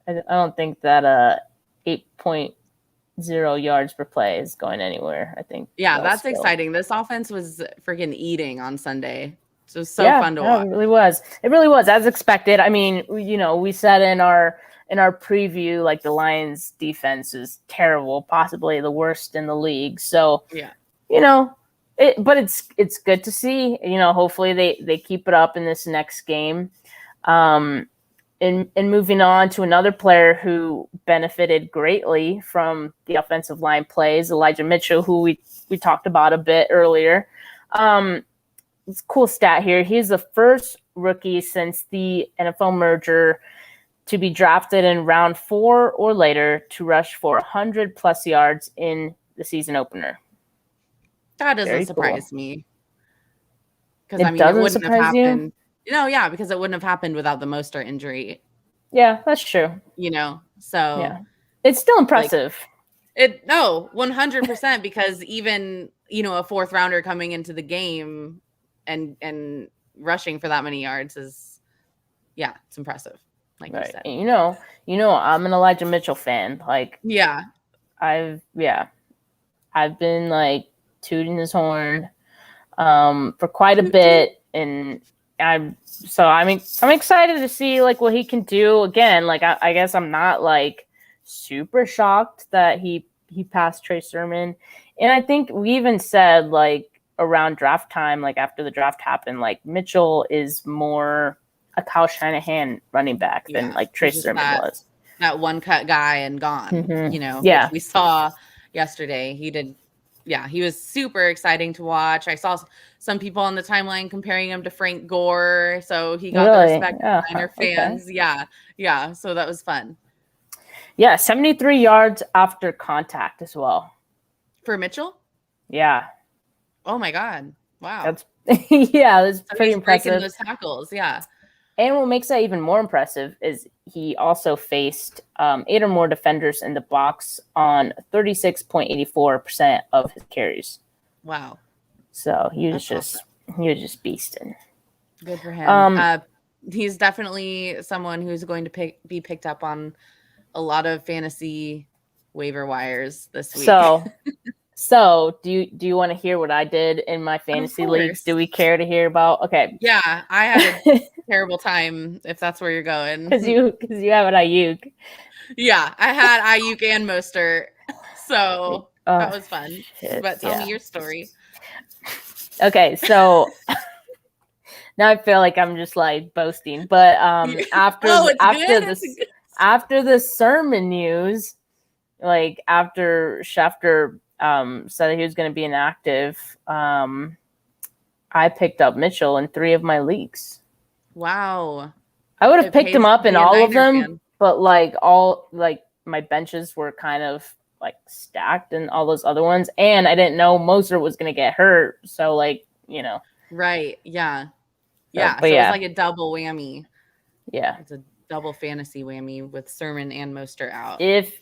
that 8.0 yards per play is going anywhere. I think. Yeah, that's exciting. This offense was freaking eating on Sunday. So it was so fun to watch. It really was. It really was, as expected. I mean, we said in our preview, like the Lions defense is terrible, possibly the worst in the league. So but it's good to see. Hopefully they keep it up in this next game. And moving on to another player who benefited greatly from the offensive line plays, Elijah Mitchell, who we talked about a bit earlier. It's a cool stat here. He's the first rookie since the NFL merger to be drafted in round 4 or later to rush for 100+ yards in the season opener. That doesn't surprise me. Because It I mean, it doesn't wouldn't have surprise you? happened. No, yeah, because it wouldn't have happened without the Moster injury. Yeah, that's true. So Yeah, it's still impressive. 100%, because even a fourth rounder coming into the game and rushing for that many yards is, it's impressive. Like you said. I'm an Elijah Mitchell fan. Like, Yeah. I've been like tooting his horn for quite a bit, and I'm excited to see like what he can do again. Like, I guess I'm not like super shocked that he passed Trey Sermon, and I think we even said like around draft time, like after the draft happened, like Mitchell is more a Kyle Shanahan running back than like Trey Sermon was. That one cut guy and gone, Mm-hmm. Which we saw yesterday. He was super exciting to watch. I saw some people on the timeline comparing him to Frank Gore, so he got the respect of Niner fans. Okay. Yeah, so that was fun. Yeah, 73 yards after contact as well. For Mitchell? Yeah. Oh my God. Wow. That's pretty impressive. Breaking those tackles, yeah. And what makes that even more impressive is he also faced 8 or more defenders in the box on 36.84% of his carries. Wow. So he was just beasting. Good for him. He's definitely someone who's going to be picked up on a lot of fantasy waiver wires this week. So do you want to hear what I did in my fantasy leagues? Do we care to hear about? Okay. Yeah, I had a terrible time, if that's where you're going. Because you have an Aiyuk. Yeah, I had Aiyuk and Moser, so that was fun. Shit, but tell me your story. Okay, so now I feel like I'm just like boasting, but after the Sermon news, like after Schefter said that he was going to be inactive, I picked up Mitchell in 3 of my leagues. Wow. I would have picked him up in all of them, but like my benches were kind of like stacked in all those other ones, and I didn't know Moser was going to get hurt, so like, Right, yeah. Yeah, so it's like a double whammy. Yeah. It's a double fantasy whammy with Sermon and Moster out. If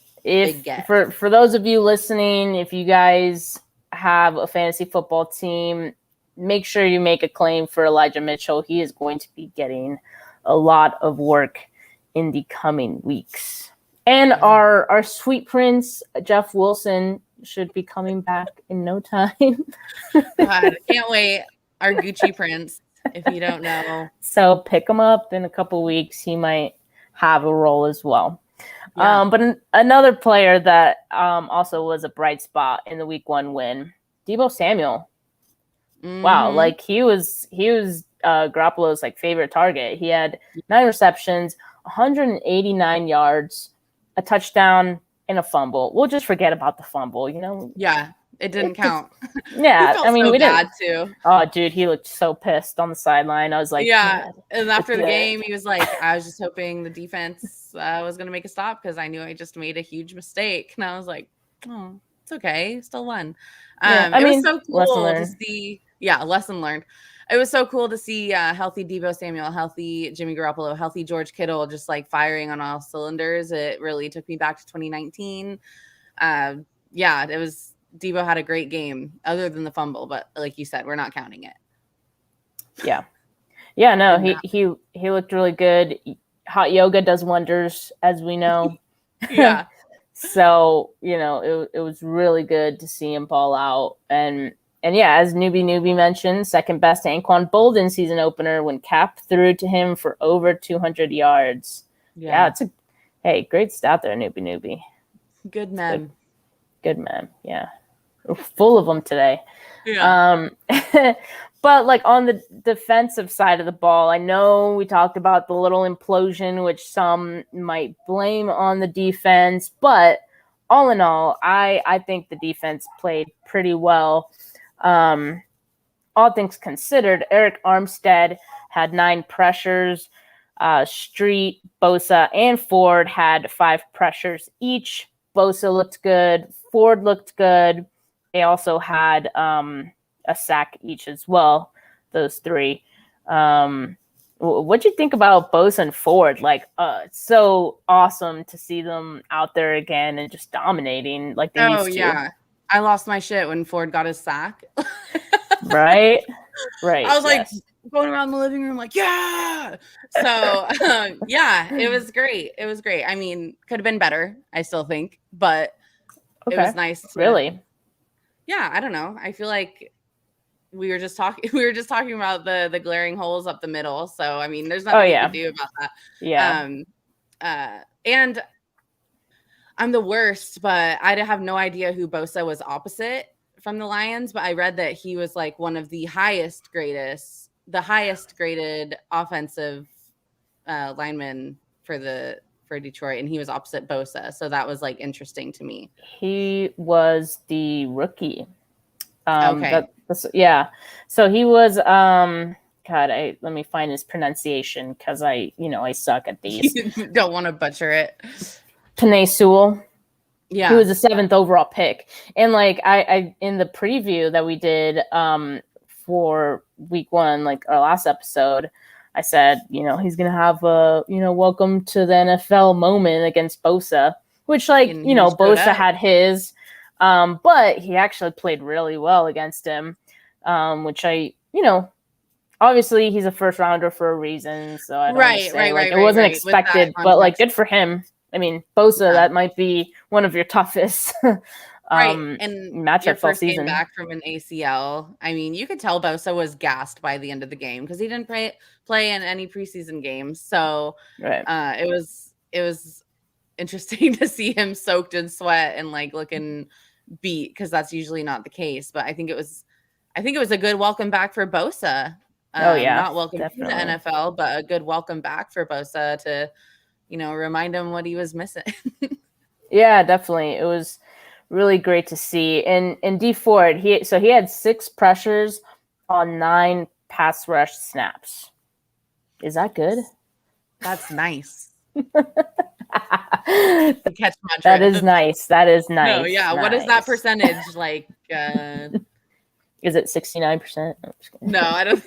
for those of you listening, if you guys have a fantasy football team, make sure you make a claim for Elijah Mitchell. He is going to be getting a lot of work in the coming weeks. And our sweet prince, Jeff Wilson, should be coming back in no time. God, can't wait. Our Gucci prince, if you don't know. So pick him up in a couple weeks. He might have a role as well. Yeah. But another player that also was a bright spot in the week 1 win, Deebo Samuel. Mm-hmm. Wow, like he was Garoppolo's like favorite target. He had 9 receptions, 189 yards, a touchdown, and a fumble. We'll just forget about the fumble, Yeah, it didn't count. Yeah, I mean, we bad didn't. Too. Oh, dude, he looked so pissed on the sideline. I was like, yeah. And after the game, he was like, I was just hoping the defense was going to make a stop because I knew I just made a huge mistake. And I was like, oh, it's okay, still won. It was so cool to see. Yeah, lesson learned. It was so cool to see healthy Deebo Samuel, healthy Jimmy Garoppolo, healthy George Kittle, just like firing on all cylinders. It really took me back to 2019. It was. Deebo had a great game other than the fumble, but like you said, we're not counting it. Yeah, no, he looked really good. Hot yoga does wonders, as we know. Yeah. So, it was really good to see him ball out. And yeah, as newbie mentioned, second best Anquan Bolden season opener when Cap threw to him for over 200 yards. Yeah, great stat there, newbie. Good man. Good man. Yeah. We're full of them today. Yeah. But like on the defensive side of the ball, I know we talked about the little implosion, which some might blame on the defense, but all in all, I think the defense played pretty well. All things considered, Eric Armstead had 9 pressures. Street, Bosa, and Ford had 5 pressures each. Bosa looked good. Ford looked good. They also had a sack each as well. those three. What'd you think about Bosa and Ford? Like, it's so awesome to see them out there again and just dominating like they used to. Yeah. I lost my shit when Ford got his sack. Right. I was like going around the living room like, yeah. So yeah, it was great. I mean, could have been better, I still think, but it was nice really. Yeah, I don't know. I feel like we were just talking about the glaring holes up the middle. So I mean, there's nothing you can do about that. Yeah. And I'm the worst, but I have no idea who Bosa was opposite from the Lions, but I read that he was like one of the highest graded offensive linemen for Detroit, and he was opposite Bosa. So that was like interesting to me. He was the rookie. Okay. So he was God, let me find his pronunciation because I suck at these. You don't want to butcher it. Penei Sewell. Yeah. He was the 7th overall pick. And like I in the preview that we did for week 1, like our last episode, I said, he's gonna have a, welcome to the NFL moment against Bosa, which Bosa had his, but he actually played really well against him, which obviously he's a first rounder for a reason. So I don't it wasn't expected, but like good for him. I mean, Bosa, that might be one of your toughest and matchups all season. Came back from an ACL. I mean, you could tell Bosa was gassed by the end of the game because he didn't play in any preseason games. So it was interesting to see him soaked in sweat and like looking beat because that's usually not the case. But I think it was a good welcome back for Bosa. Not welcome to the NFL, but a good welcome back for Bosa to remind him what he was missing. Yeah, definitely. It was really great to see. And D Ford, he had 6 pressures on 9 pass rush snaps. Is that good? That's nice. Catch my drift. That is nice. No, yeah. Nice. What is that percentage like? Is it 69%? No, I don't.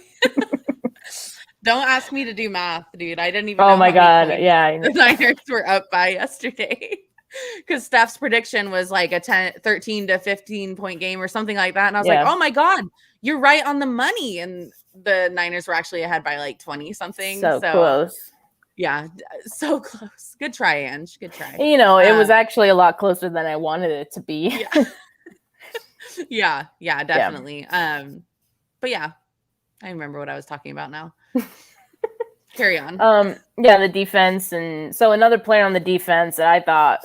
Don't ask me to do math, dude. I didn't even know. Oh my God. Yeah. The Niners were up by yesterday because Steph's prediction was like a 13 to 15 point game or something like that. And I was like, oh my God, you're right on the money. And the Niners were actually ahead by like 20 something. So close. Yeah. So close. Good try, Ange. Good try. It was actually a lot closer than I wanted it to be. Yeah. Yeah, definitely. Yeah. But yeah, I remember what I was talking about now. Carry on. The defense. And so another player on the defense that I thought,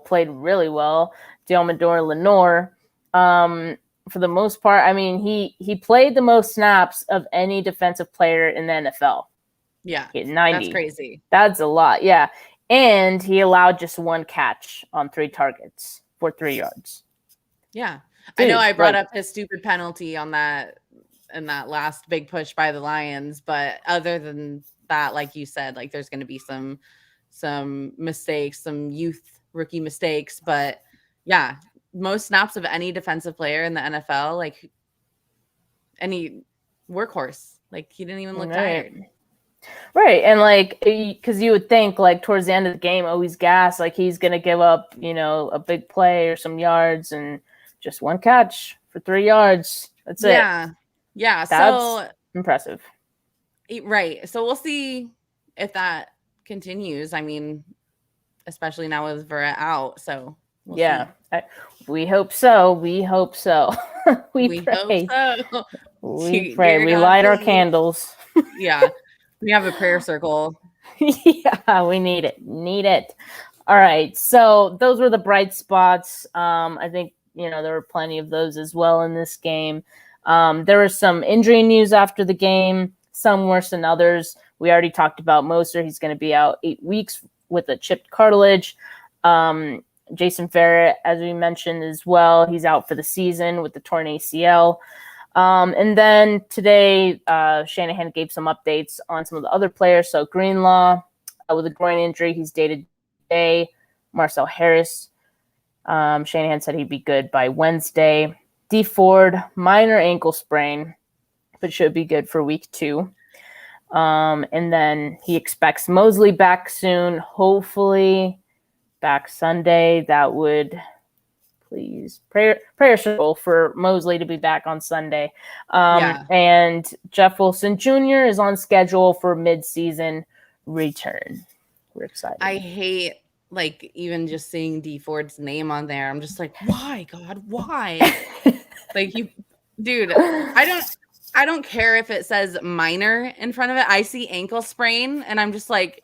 played really well, Deommodore Lenoir. For the most part, I mean, he played the most snaps of any defensive player in the NFL. Yeah. 90. That's crazy. That's a lot. Yeah. And he allowed just 1 catch on 3 targets for 3 yards. Yeah. Dude, I know I brought up his stupid penalty on that in that last big push by the Lions, but other than that, like you said, like there's going to be some mistakes, some rookie mistakes, but yeah, most snaps of any defensive player in the NFL, like any workhorse, like he didn't even look tired. Right. And like, because you would think like towards the end of the game, he's gassed, like he's going to give up, a big play or some yards, and just 1 catch for 3 yards. That's it. Yeah. That's so impressive. Right. So we'll see if that continues. I mean, especially now with Ferret out. So we'll see. We hope so. We hope so. we pray. Hope so. We pray. We light our candles. Yeah. We have a prayer circle. Yeah, we need it. All right. So those were the bright spots. I think, there were plenty of those as well in this game. There was some injury news after the game, some worse than others. We already talked about Moser. He's going to be out 8 weeks with a chipped cartilage. Jason Ferret, as we mentioned as well, he's out for the season with the torn ACL. And then today, Shanahan gave some updates on some of the other players. So Greenlaw with a groin injury, he's dated today. Marcel Harris, Shanahan said he'd be good by Wednesday. D Ford, minor ankle sprain. but should be good for week 2. And then he expects Mosley back soon, hopefully back Sunday. That would please prayers for Mosley to be back on Sunday. And Jeff Wilson Jr. is on schedule for midseason return. We're excited. I hate even just seeing D Ford's name on there. I'm just like, why, God, why? Dude, I don't care if it says minor in front of it. I see ankle sprain and I'm just like,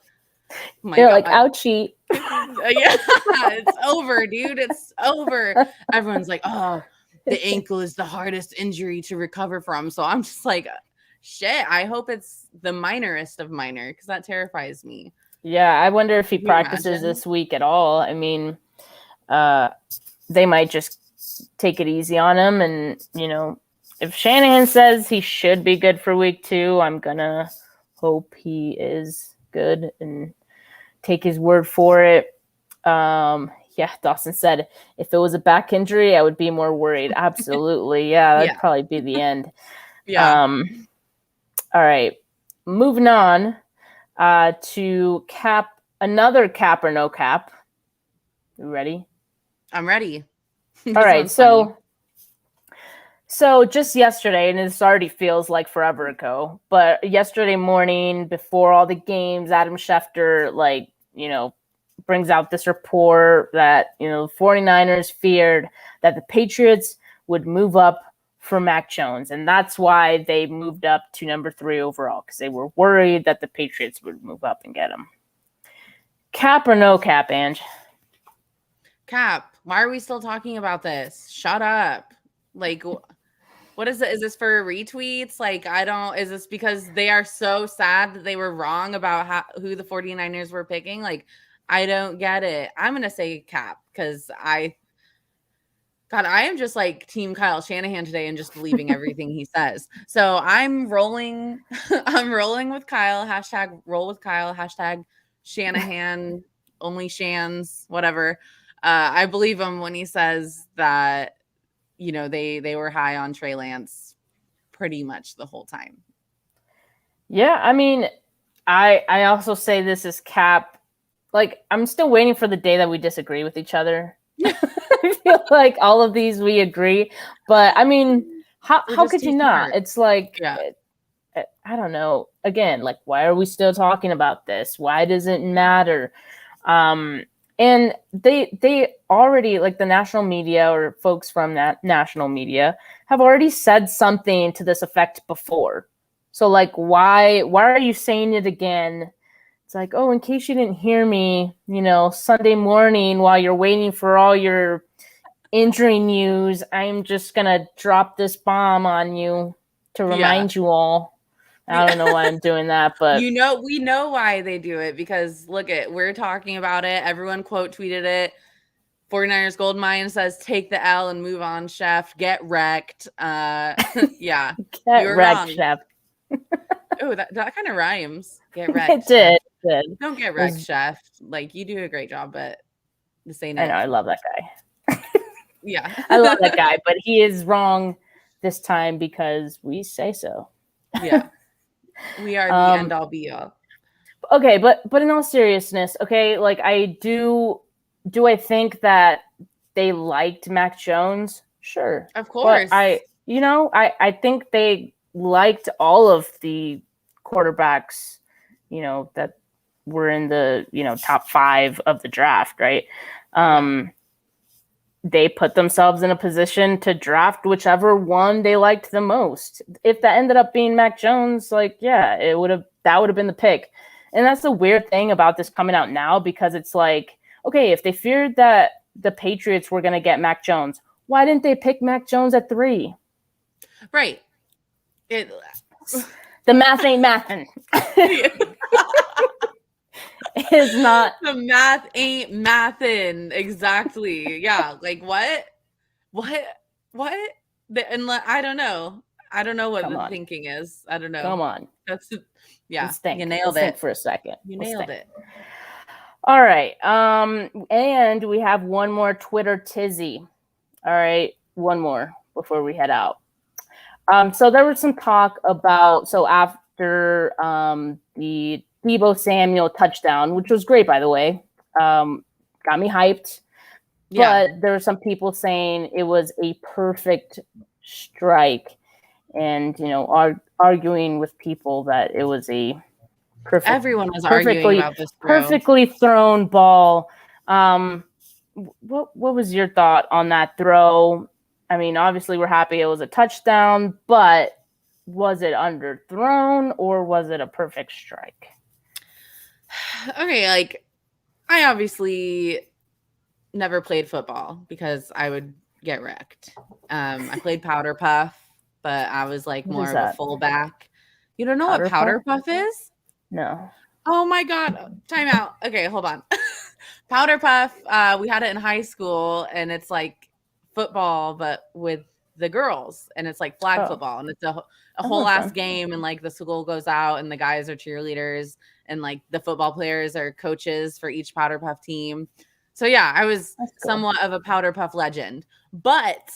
oh my God. Like, ouchie. Yeah, it's over, dude. It's over. Everyone's like, oh, the ankle is the hardest injury to recover from. So I'm just like, shit, I hope it's the minorest of minor because that terrifies me. Yeah, I wonder if he practices this week at all. I mean, they might just take it easy on him. And, if Shanahan says he should be good for week 2, I'm going to hope he is good and take his word for it. Dawson said, if it was a back injury, I would be more worried. Absolutely. Yeah, that'd probably be the end. Yeah. All right. Moving on to another cap or no cap. You ready? I'm ready. All right. So just yesterday, and this already feels like forever ago, but yesterday morning before all the games, Adam Schefter, brings out this report that, the 49ers feared that the Patriots would move up for Mac Jones. And that's why they moved up to number 3 overall, because they were worried that the Patriots would move up and get him. Cap or no cap, Ange? Cap. Why are we still talking about this? Shut up. What is it? Is this for retweets? Is this because they are so sad that they were wrong about who the 49ers were picking? I don't get it. I'm going to say cap because I am just team Kyle Shanahan today and just believing everything he says. So I'm rolling. I'm rolling with Kyle. Hashtag roll with Kyle. Hashtag Shanahan, only Shans, whatever. I believe him when he says that, they were high on Trey Lands pretty much the whole time. Yeah, I mean, I also say this is cap. I'm still waiting for the day that we disagree with each other. I feel like all of these we agree, but I mean, how could you not? It's I don't know. Again, why are we still talking about this? Why does it matter? And they already, the national media or folks from that national media have already said something to this effect before. So why are you saying it again? It's in case you didn't hear me, Sunday morning while you're waiting for all your injury news, I'm just going to drop this bomb on you to remind you all. I don't know why I'm doing that, but we know why they do it because we're talking about it. Everyone quote tweeted it. 49ers Goldmine says, take the L and move on, Chef. Get wrecked. Yeah. Get wrecked, Chef. Oh, that kind of rhymes. Get wrecked. It did. Don't get wrecked, Chef. You do a great job, but this ain't it. I know. I love that guy. Yeah. I love that guy, but he is wrong this time because we say so. Yeah. We are the end all be all. Okay, but in all seriousness, okay, I do I think that they liked Mac Jones? Sure. Of course. But I think they liked all of the quarterbacks, that were in the, top 5 of the draft, right? They put themselves in a position to draft whichever one they liked the most. If that ended up being Mac Jones, that would have been the pick. And that's the weird thing about this coming out now, because it's okay, if they feared that the Patriots were going to get Mac Jones, why didn't they pick Mac Jones at 3? Right. The math ain't mathin'. It's not. The math ain't mathin'. Exactly. Yeah. What? And I don't know. I don't know what the thinking is. I don't know. Come on. You nailed it for a second. You nailed it. All right. And we have one more Twitter tizzy. All right. One more before we head out. So there was some talk about after the Deebo Samuel touchdown, which was great, by the way, got me hyped. Yeah. But there were some people saying it was a perfect strike, and arguing with people that it was a Everyone was arguing about this throw. Perfectly thrown ball. What was your thought on that throw? I mean, obviously we're happy it was a touchdown, but was it underthrown or was it a perfect strike? Okay, like I obviously never played football because I would get wrecked. I played powder puff, but I was like more of a fullback. You don't know what powder puff is? No. Oh my God. Time out. Okay, hold on. Powder puff, we had it in high school, and it's like football, but with the girls, and it's like flag football, and it's a whole ass game, and like the school goes out, and the guys are cheerleaders, and like the football players are coaches for each powder puff team. So yeah, I was somewhat of a powder puff legend, but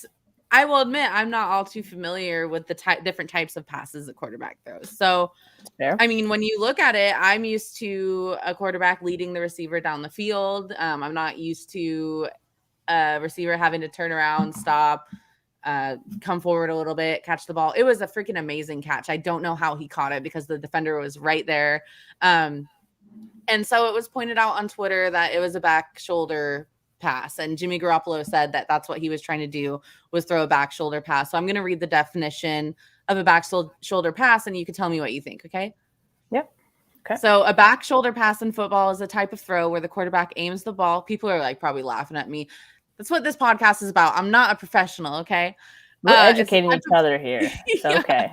I will admit I'm not all too familiar with the different types of passes a quarterback throws. So, I mean, when you look at it, I'm used to a quarterback leading the receiver down the field. I'm not used to a receiver having to turn around, stop, come forward a little bit, catch the ball. It was a freaking amazing catch. I don't know how he caught it because the defender was right there. And so it was pointed out on Twitter that it was a back shoulder pass, and Jimmy Garoppolo said that that's what he was trying to do, was throw a back shoulder pass. So I'm going to read the definition of a back shoulder pass, and you can tell me what you think. Okay. Yep. Okay. So a back shoulder pass in football is a type of throw where the quarterback aims the ball. People are like probably laughing at me. That's what this podcast is about. I'm not a professional. Okay. We're educating each other here. So, yeah. Okay.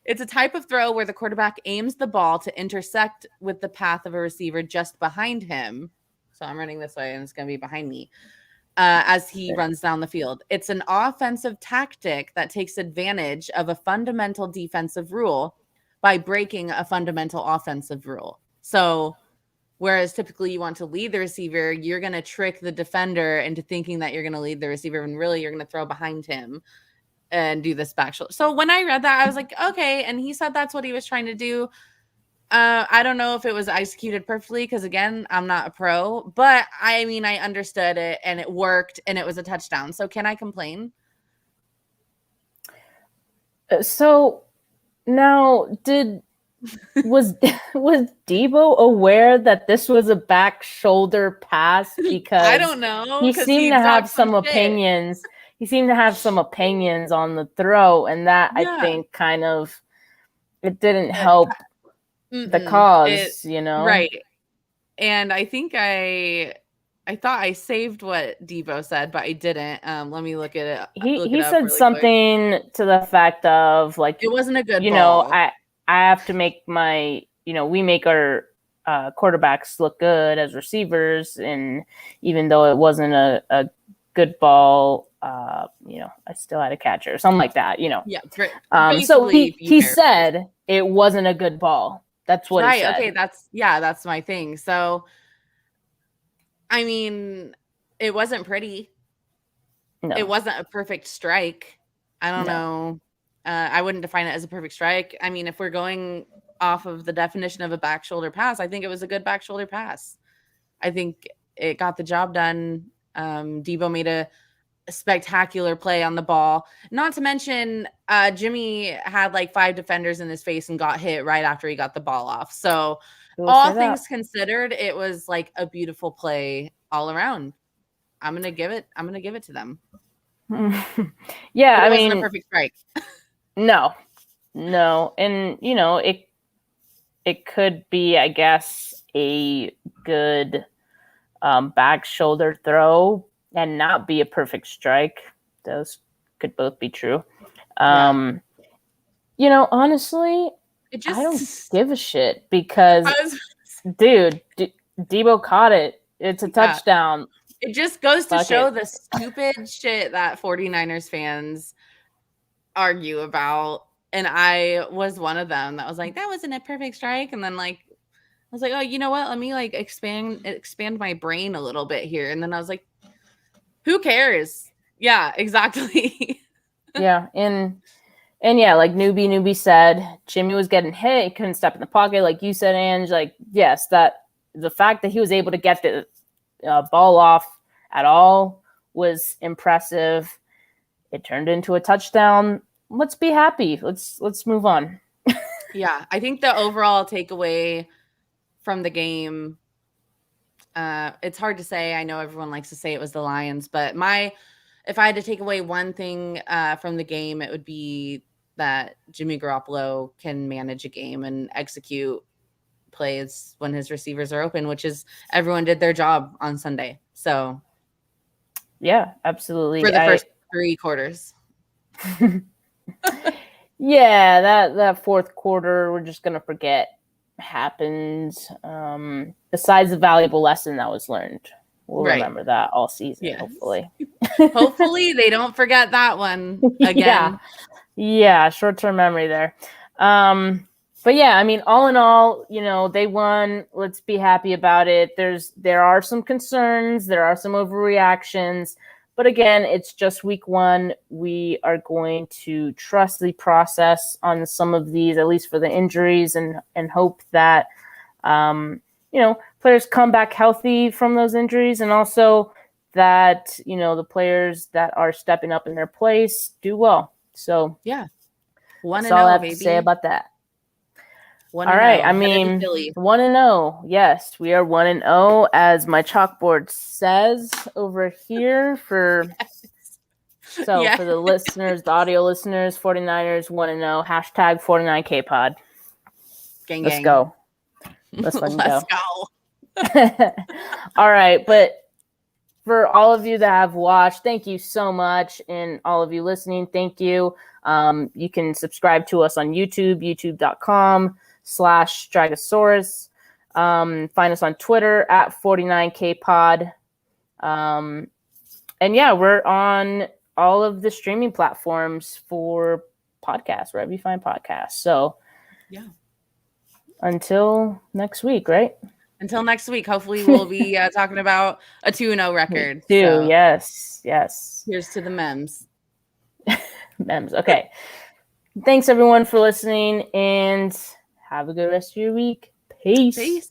It's a type of throw where the quarterback aims the ball to intersect with the path of a receiver just behind him. So I'm running this way, and it's going to be behind me as he runs down the field. It's an offensive tactic that takes advantage of a fundamental defensive rule by breaking a fundamental offensive rule. So whereas typically you want to lead the receiver, you're going to trick the defender into thinking that you're going to lead the receiver, and really you're going to throw behind him and do this back shoulder. So when I read that, I was like, okay. And he said that's what he was trying to do. I don't know if it was executed perfectly because, again, I'm not a pro. But, I mean, I understood it, and it worked, and it was a touchdown. So can I complain? So now was Deebo aware that this was a back shoulder pass? Because I don't know. He seemed to have some opinions. He seemed to have some opinions on the throw, and that I think kind of it didn't help the cause, right. And I think I thought I saved what Deebo said, but I didn't. Let me look at it. He said something to the fact of like, it wasn't a good ball. I have to make my, we make our quarterbacks look good as receivers, and even though it wasn't a good ball, I still had a catcher or something like that, Yeah. So he said it wasn't a good ball. That's what he said. Okay, that's my thing. So, I mean, it wasn't pretty. No. It wasn't a perfect strike. I don't know. I wouldn't define it as a perfect strike. I mean, if we're going off of the definition of a back shoulder pass, I think it was a good back shoulder pass. I think it got the job done. Deebo made a spectacular play on the ball. Not to mention, Jimmy had like 5 defenders in his face and got hit right after he got the ball off. So all things considered, it was like a beautiful play all around. I'm gonna give it to them. Yeah, I mean, wasn't a perfect strike. No, and it could be, I guess, a good back shoulder throw and not be a perfect strike. Those could both be true. Honestly, I don't give a shit because, dude, Deebo caught it. It's a touchdown. It just goes to show the stupid shit that 49ers fans argue about. And I was one of them that was like, that wasn't a perfect strike. And then I was like, oh, you know what? Let me expand my brain a little bit here. And then I was like, who cares? Yeah, exactly. Yeah. And And yeah, like newbie said, Jimmy was getting hit. He couldn't step in the pocket, like you said, Ange. Like, yes, that the fact that he was able to get the ball off at all was impressive. It turned into a touchdown. Let's be happy. Let's move on. Yeah, I think the overall takeaway from the game, it's hard to say. I know everyone likes to say it was the Lions, but if I had to take away one thing from the game, it would be that Jimmy Garoppolo can manage a game and execute plays when his receivers are open, which is everyone did their job on Sunday. So yeah, absolutely. For the first 3 quarters. Yeah, that fourth quarter, we're just going to forget happened. Besides the valuable lesson that was learned. We'll remember that all season, hopefully. Hopefully they don't forget that one again. Yeah, short-term memory there. But yeah, I mean, all in all, they won. Let's be happy about it. There are some concerns. There are some overreactions. But again, it's just week 1. We are going to trust the process on some of these, at least for the injuries, and hope that, players come back healthy from those injuries, and also that, the players that are stepping up in their place do well. So yeah, that's all I have to say about that. All right. I mean, 1-0. Yes, we are 1-0, as my chalkboard says over here. For the listeners, the audio listeners, 49ers 1-0. Hashtag 49K pod. Gang, Let's gang. go. Let's fucking Let's go. All right, but for all of you that have watched, thank you so much, and all of you listening, thank you. You can subscribe to us on YouTube, youtube.com/Dragosaurus. Find us on Twitter at 49K pod. And yeah, we're on all of the streaming platforms for podcasts, wherever you find podcasts. So yeah, until next week, right? Until next week, hopefully we'll be talking about a 2-0 record. Yes. Here's to the memes. Memes. Okay. Thanks everyone for listening, and have a good rest of your week. Peace.